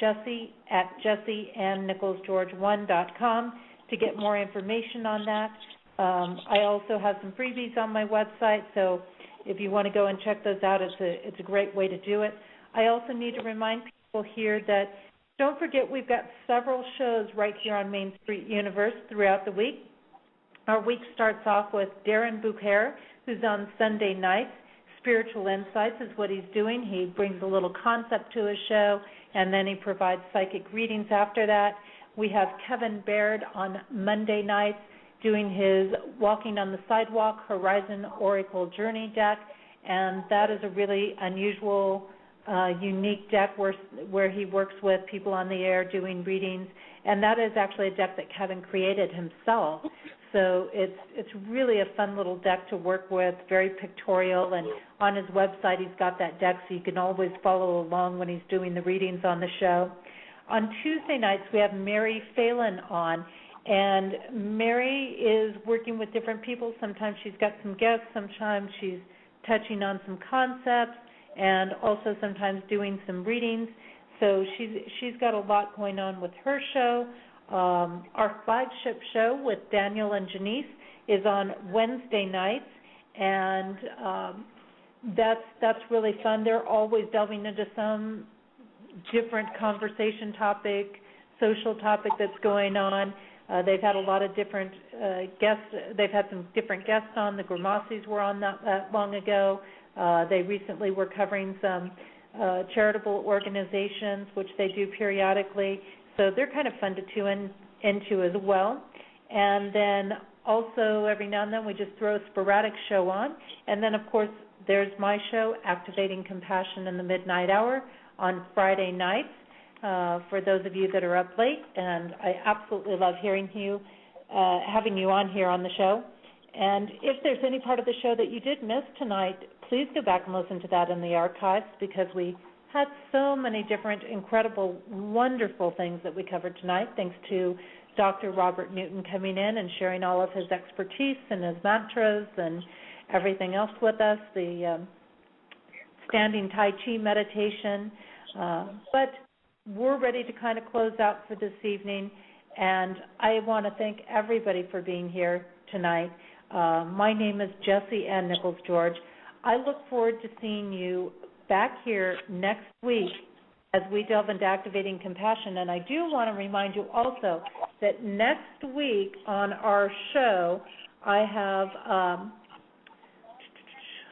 Speaker 3: JessieAnnNicholsGeorge1.com to get more information on that. I also have some freebies on my website, so if you want to go and check those out, it's a great way to do it. I also need to remind people here that don't forget we've got several shows right here on Main Street Universe throughout the week. Our week starts off with Darren Bouquet, who's on Sunday nights. Spiritual Insights is what he's doing. He brings a little concept to his show, and then he provides psychic readings after that. We have Kevin Baird on Monday nights doing his Walking on the Sidewalk Horizon Oracle Journey deck, and that is a really unusual, unique deck where he works with people on the air doing readings, and that is actually a deck that Kevin created himself. So it's really a fun little deck to work with, very pictorial, and on his website he's got that deck so you can always follow along when he's doing the readings on the show. On Tuesday nights we have Mary Phelan on, and Mary is working with different people. Sometimes she's got some guests, sometimes she's touching on some concepts, and also sometimes doing some readings. So she's got a lot going on with her show. Our flagship show with Daniel and Janice is on Wednesday nights, and that's really fun. They're always delving into some different conversation topic, social topic that's going on. They've had a lot of different guests. They've had some different guests on. The Grimaces were on not that long ago. They recently were covering some charitable organizations, which they do periodically. So they're kind of fun to tune into as well. And then also every now and then we just throw a sporadic show on. And then, of course, there's my show, Activating Compassion in the Midnight Hour, on Friday nights for those of you that are up late. And I absolutely love hearing you, having you on here on the show. And if there's any part of the show that you did miss tonight, please go back and listen to that in the archives, because we had so many different, incredible, wonderful things that we covered tonight, thanks to Dr. Robert Newton coming in and sharing all of his expertise and his mantras and everything else with us, the standing Tai Chi meditation. But we're ready to kind of close out for this evening, and I want to thank everybody for being here tonight. My name is Jessie Ann Nichols George. I look forward to seeing you back here next week as we delve into Activating Compassion. And I do want to remind you also that next week on our show, I have,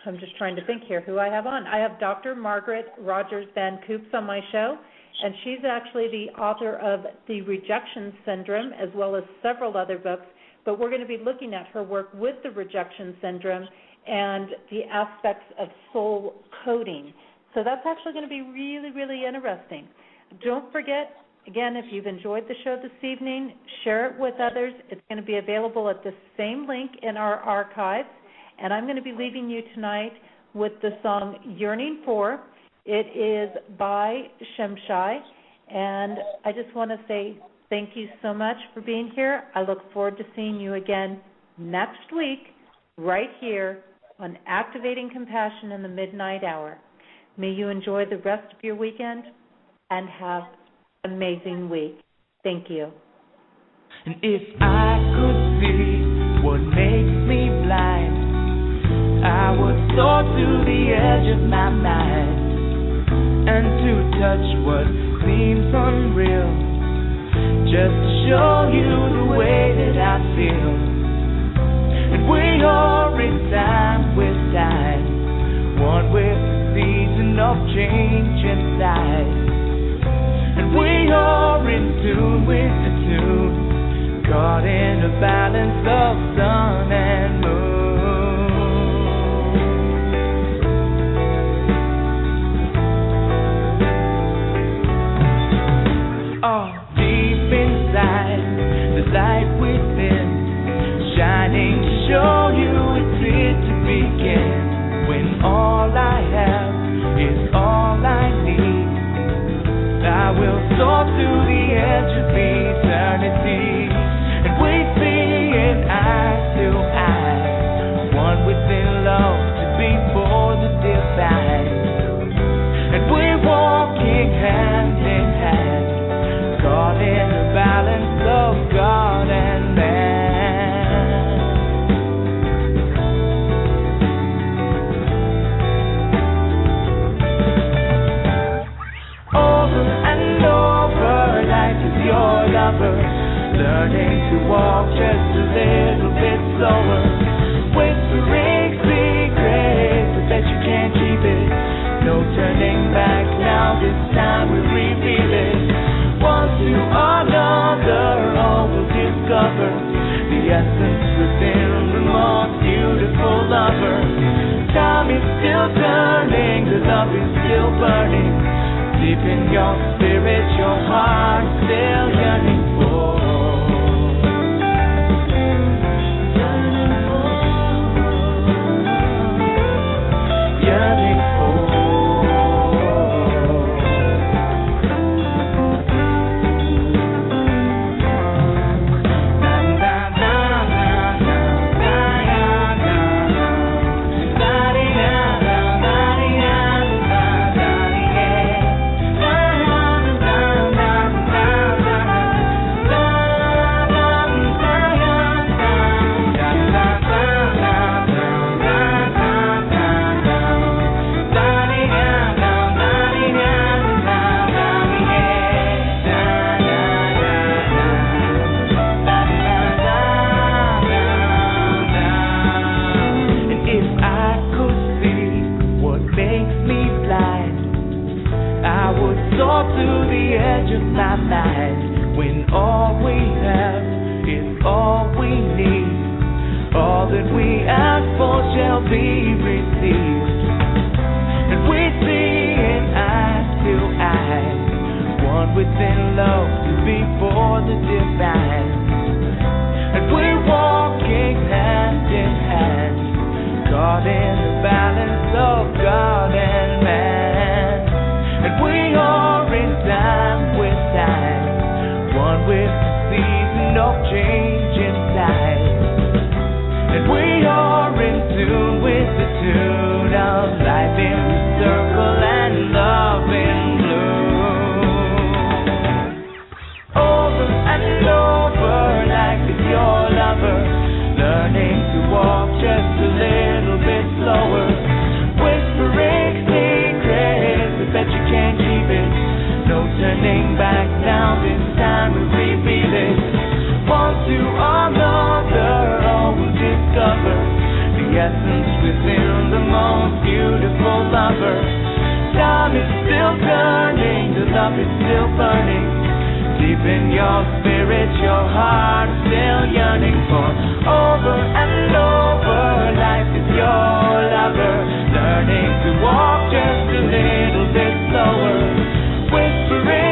Speaker 3: I'm just trying to think here who I have on. I have Dr. Margaret Rogers Van Coops on my show, and she's actually the author of The Rejection Syndrome, as well as several other books. But we're going to be looking at her work with the rejection syndrome and the aspects of soul coding. So that's actually going to be really, really interesting. Don't forget, again, if you've enjoyed the show this evening, share it with others. It's going to be available at the same link in our archives. And I'm going to be leaving you tonight with the song Yearning For. It is by Shemshai. And I just want to say thank you so much for being here. I look forward to seeing you again next week right here on Activating Compassion in the Midnight Hour. May you enjoy the rest of your weekend and have an amazing week. Thank you.
Speaker 2: And if I could see what makes me blind, I would soar to the edge of my mind, and to touch what seems unreal, just to show you the way that I feel. And we are in time with time, one with the season of change inside. And we are in tune with the tune, caught in a balance of sun and moon. Oh, deep inside, the light within, shining to show you it's here to begin. When all I have is all I need, I will soar to the edge of eternity. And we see it eye to eye, one within love to be for the divine. And we're walking hand in hand, caught in the balance of God and man. Your lover, learning to walk just a little bit slower, whispering, in your spirit, your heart is still yearning for. Yearning for. When all we have is all we need, all that we ask for shall be received. And we see in eye to eye, one within love before the divine. And we're walking hand in hand, caught in the balance of God and man. And we are in time with time, one with the season of change inside. And we are in tune with the tune of life in the circle and love in bloom. Over and over, life is your lover, learning to walk just a little bit slower, whispering secrets, I bet you can't keep it. No turning back now, this time we reveal it. One to another, all will discover the essence within the most beautiful lover. Time is still turning, the love is still burning. Deep in your spirit, your heart is still yearning for. Over and over, life is your lover, learning to walk just a little bit slower, whispering